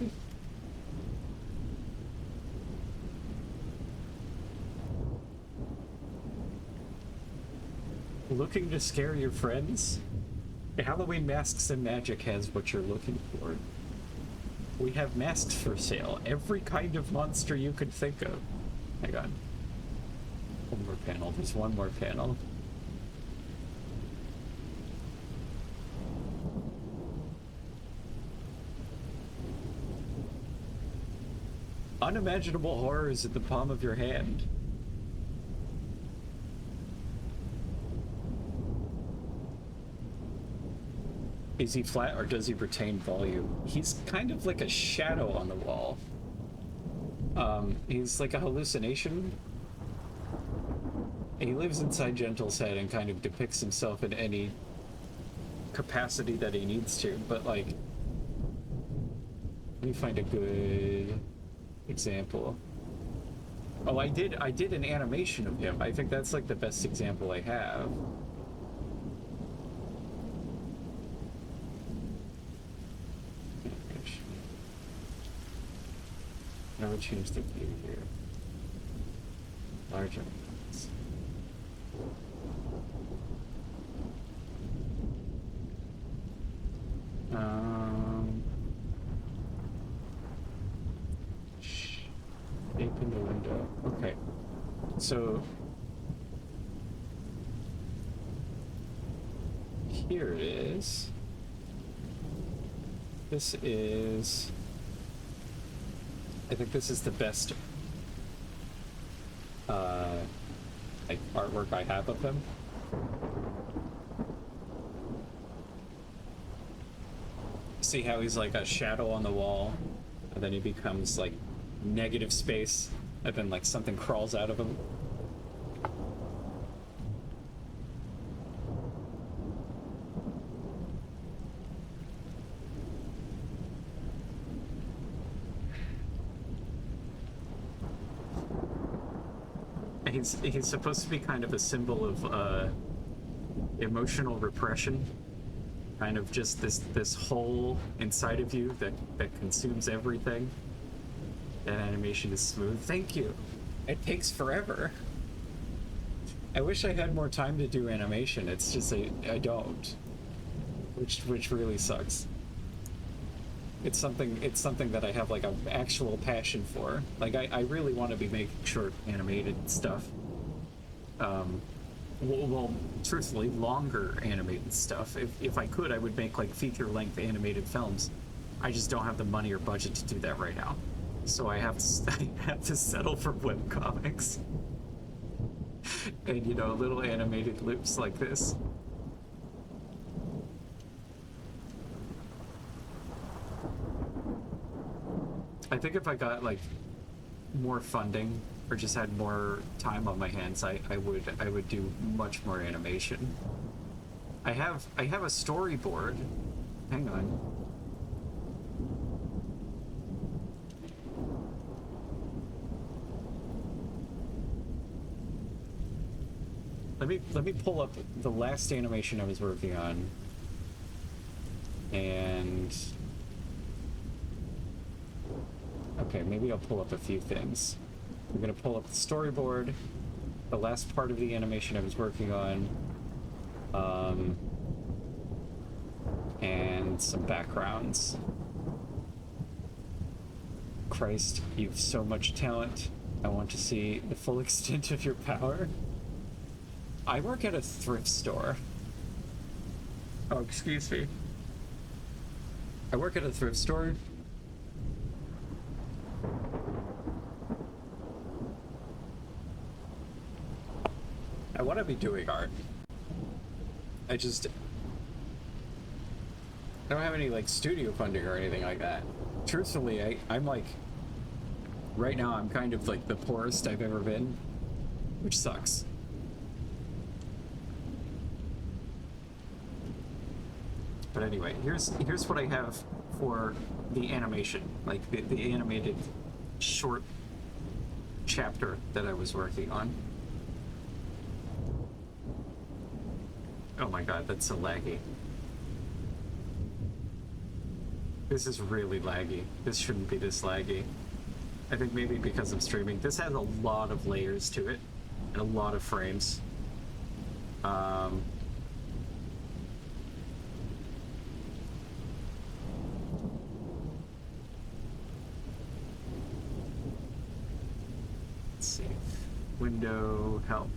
Looking to scare your friends? Halloween Masks and Magic has what you're looking for. We have masks for sale. Every kind of monster you could think of. Hang on. One more panel. There's one more panel. Unimaginable horrors in the palm of your hand. Is he flat or does he retain volume? He's kind of like a shadow on the wall. He's like a hallucination. He lives inside Gentle's head and kind of depicts himself in any capacity that he needs to, but like, let me find a good example. Oh, I did an animation of him. I think that's like the best example I have. Now we change the view here. Large elements. Shape in the window. Okay. So here it is. This is, I think this is the best like artwork I have of him. See how he's like a shadow on the wall, and then he becomes like negative space, and then like something crawls out of him. He's supposed to be kind of a symbol of emotional repression, kind of just this hole inside of you that consumes everything. That animation is smooth. Thank you. It takes forever. I wish I had more time to do animation. It's just I don't, which really sucks. It's something that I have like an actual passion for. Like I really want to be making short animated stuff. Well, truthfully, longer animated stuff. If I could, I would make like feature-length animated films. I just don't have the money or budget to do that right now. So I have to settle for webcomics. And little animated loops like this. I think if I got like more funding or just had more time on my hands, I would do much more animation. I have a storyboard. Hang on. Let me pull up the last animation I was working on. And okay, maybe I'll pull up a few things. I'm gonna pull up the storyboard, the last part of the animation I was working on, and some backgrounds. Christ, you've so much talent. I want to see the full extent of your power. I work at a thrift store. Oh, excuse me. I work at a thrift store. I want to be doing art. I don't have any like studio funding or anything like that. Truthfully, I'm like, right now I'm kind of like the poorest I've ever been, which sucks. But anyway, here's what I have for the animation, like the animated short chapter that I was working on. Oh my god, that's so laggy. This is really laggy. This shouldn't be this laggy. I think maybe because I'm streaming. This has a lot of layers to it, and a lot of frames. Um, let's see. Window, help,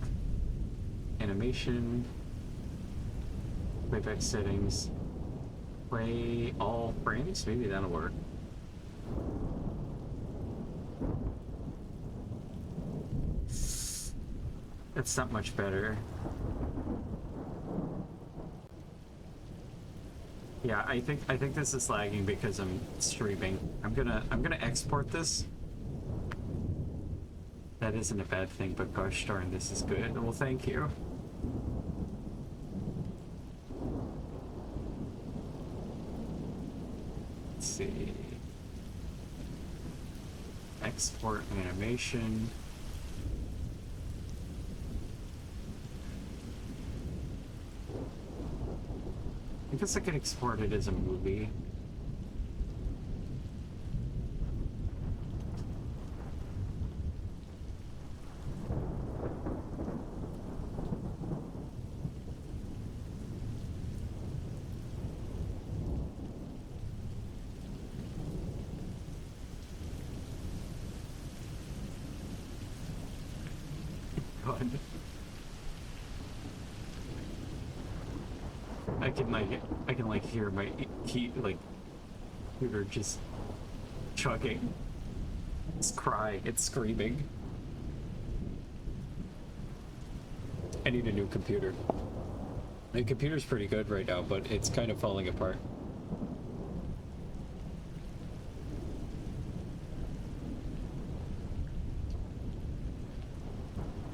animation, playback settings, play all frames. Maybe that'll work. That's not much better. Yeah, I think this is lagging because I'm streaming. I'm gonna export this. That isn't a bad thing, but gosh darn, this is good. Well, thank you. Let's see. Export animation. I guess I could export it as a movie. God. I can like hear my key like computer just chugging. It's crying, it's screaming. I need a new computer. My computer's pretty good right now, but it's kind of falling apart.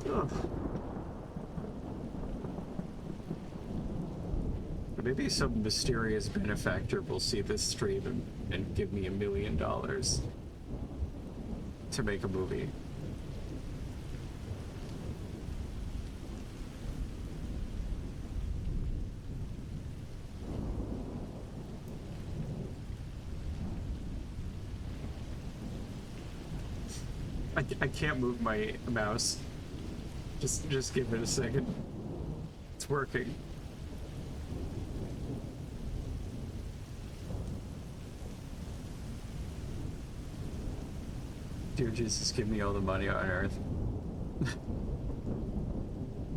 Ugh. Maybe some mysterious benefactor will see this stream and give me $1 million to make a movie. I can't move my mouse. Just give it a second. It's working. Dear Jesus, give me all the money on earth.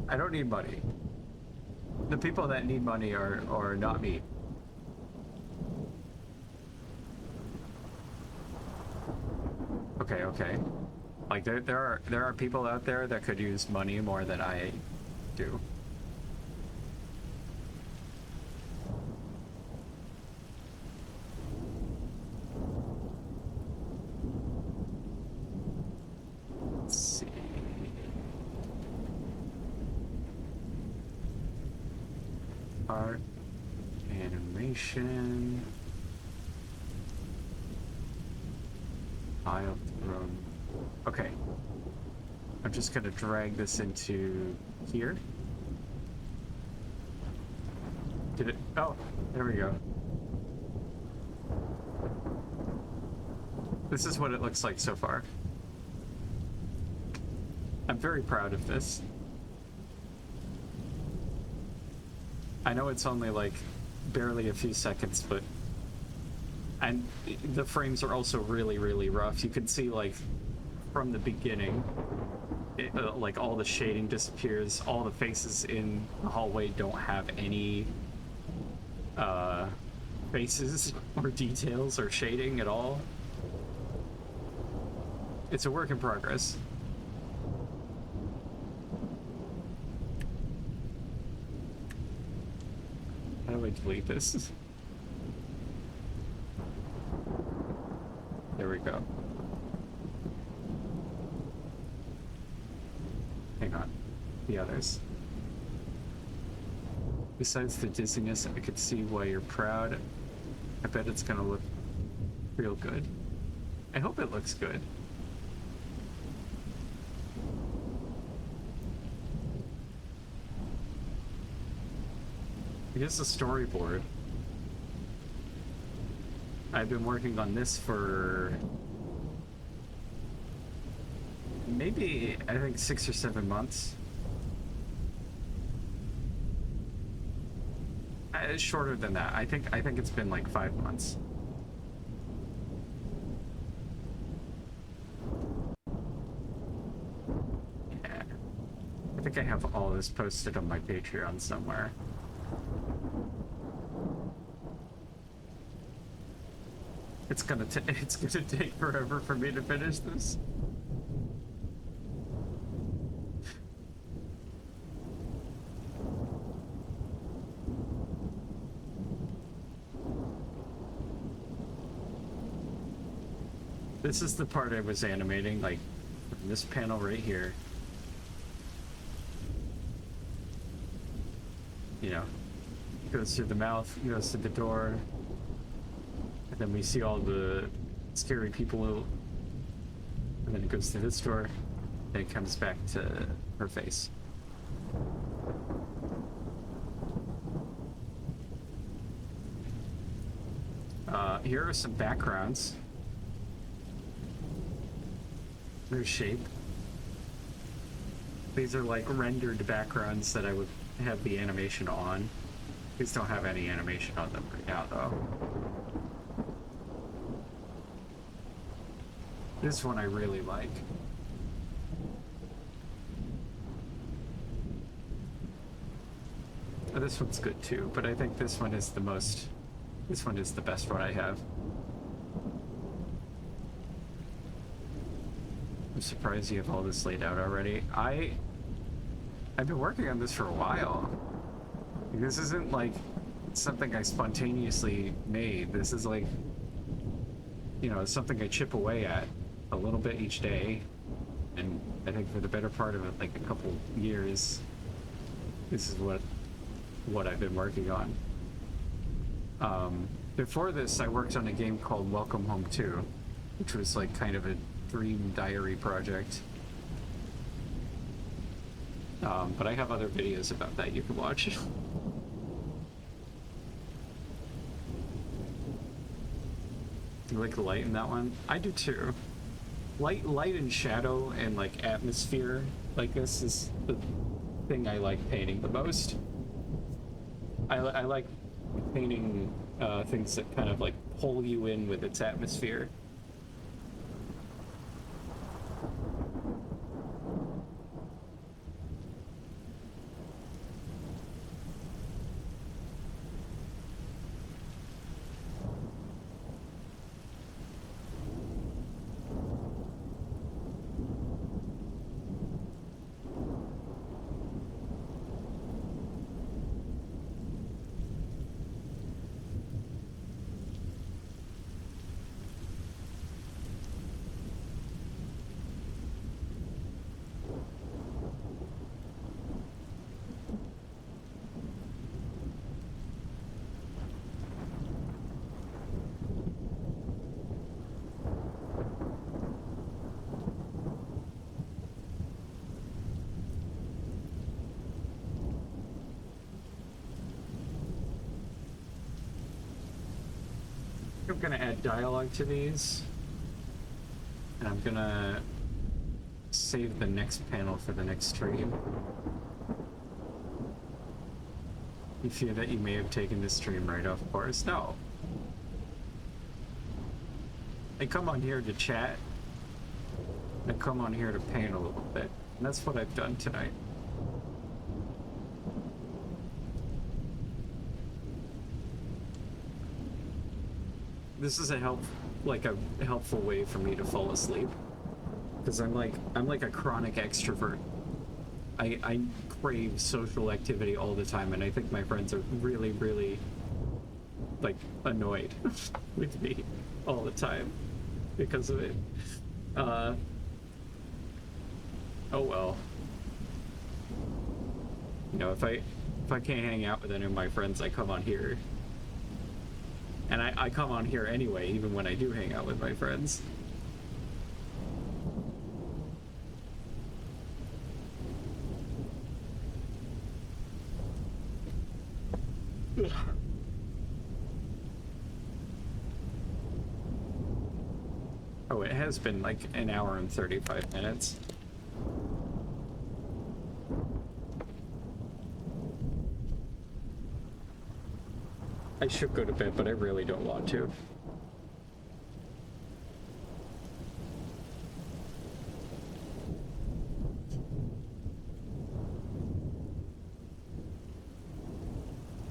I don't need money. The people that need money are not me. Okay. Like there are people out there that could use money more than I do. Let's see. Art, animation, file room. Okay. I'm just gonna drag this into here. Did it? Oh, there we go. This is what it looks like so far. I'm very proud of this. I know it's only like barely a few seconds, but and the frames are also really, really rough. You can see like from the beginning, like all the shading disappears. All the faces in the hallway don't have any faces or details or shading at all. It's a work in progress. How do I delete this? There we go. Hang on. The others. Besides the dizziness, I could see why you're proud. I bet it's gonna look real good. I hope it looks good. Here's the storyboard. I've been working on this for maybe, I think 6 or 7 months. it's shorter than that. I think it's been like 5 months. Yeah. I think I have all this posted on my Patreon somewhere. It's gonna take forever for me to finish this. This is the part I was animating, like this panel right here. You know, goes through the mouth, goes to the door, and then we see all the scary people, and then it goes to this door, and it comes back to her face. Here are some backgrounds. Their shape. These are like rendered backgrounds that I would have the animation on. These don't have any animation on them right now, though. This one I really like. Oh, this one's good too, but I think this one is the most... This one is the best one I have. I'm surprised you have all this laid out already. I've been working on this for a while. This isn't like something I spontaneously made. This is like, you know, something I chip away at a little bit each day. And I think for the better part of it, like a couple years, this is what I've been working on. Before this, I worked on a game called Welcome Home 2, which was like kind of a dream diary project. But I have other videos about that you can watch. You like the light in that one? I do too. Light and shadow and like atmosphere like this is the thing I like painting the most. I like painting things that kind of like pull you in with its atmosphere. I'm gonna add dialogue to these, and I'm gonna save the next panel for the next stream. You fear that you may have taken this stream right off course? No. I come on here to chat. I come on here to paint a little bit, and that's what I've done tonight. This is a helpful way for me to fall asleep, because I'm like a chronic extrovert. I crave social activity all the time, and I think my friends are really, really like annoyed with me all the time because of it. Oh well. You know, if I can't hang out with any of my friends, I come on here. And I come on here anyway, even when I do hang out with my friends. Oh, it has been like an hour and 35 minutes. I should go to bed, but I really don't want to.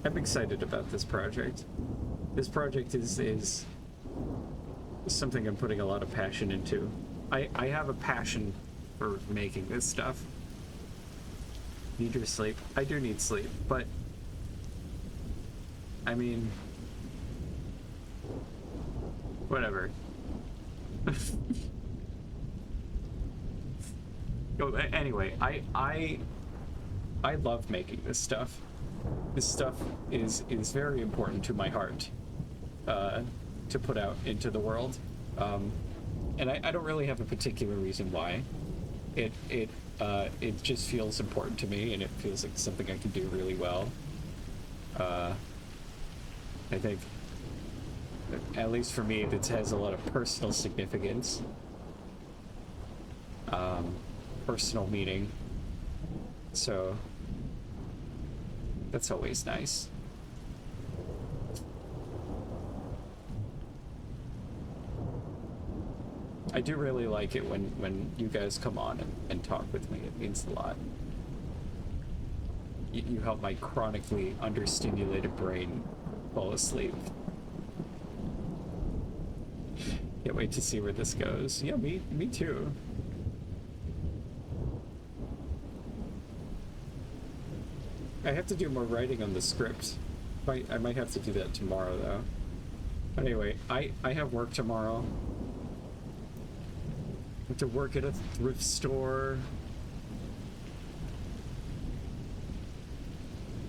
I'm excited about this project. This project is something I'm putting a lot of passion into. I have a passion for making this stuff. Need your sleep? I do need sleep, but I mean, whatever. Anyway, I love making this stuff. This stuff is very important to my heart to put out into the world, and I don't really have a particular reason why. It just feels important to me, and it feels like something I can do really well. I think, at least for me, it has a lot of personal significance, personal meaning. So that's always nice. I do really like it when you guys come on and talk with me. It means a lot. You help my chronically understimulated brain fall asleep. Can't wait to see where this goes. Yeah, me too. I have to do more writing on the script. I might have to do that tomorrow, though. But anyway, I have work tomorrow. I have to work at a thrift store.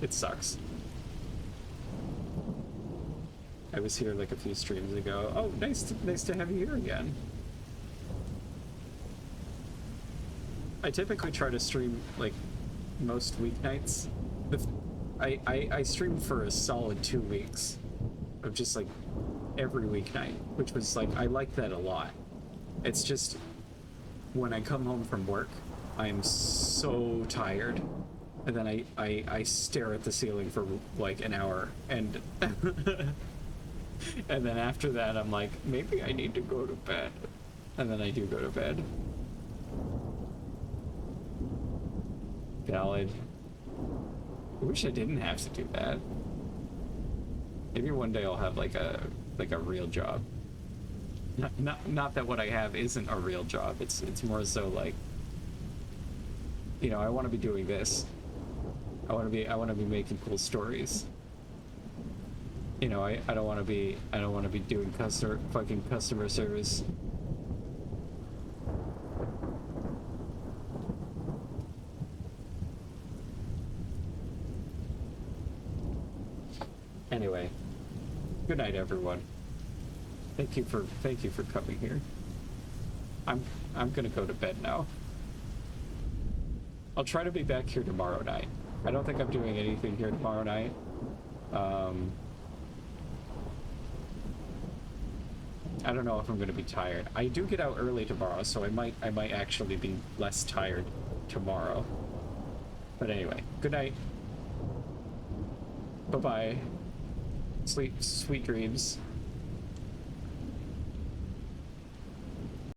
It sucks. I was here like a few streams ago. Oh, nice to have you here again. I typically try to stream like most weeknights. I streamed for a solid 2 weeks of just like every weeknight, which was like, I like that a lot. It's just when I come home from work, I'm so tired, and then I stare at the ceiling for like an hour, and and then after that I'm like, maybe I need to go to bed, and then I do go to bed. Valid. I wish I didn't have to do that. Maybe one day I'll have like a real job. Not that what I have isn't a real job. It's more so like, you know, I want to be doing this. I want to be making cool stories. You know, I don't want to be doing customer service. Anyway, good night, everyone. Thank you for coming here. I'm gonna go to bed now. I'll try to be back here tomorrow night. I don't think I'm doing anything here tomorrow night. I don't know if I'm gonna be tired. I do get out early tomorrow, so I might actually be less tired tomorrow. But anyway, good night. Bye-bye. Sweet dreams.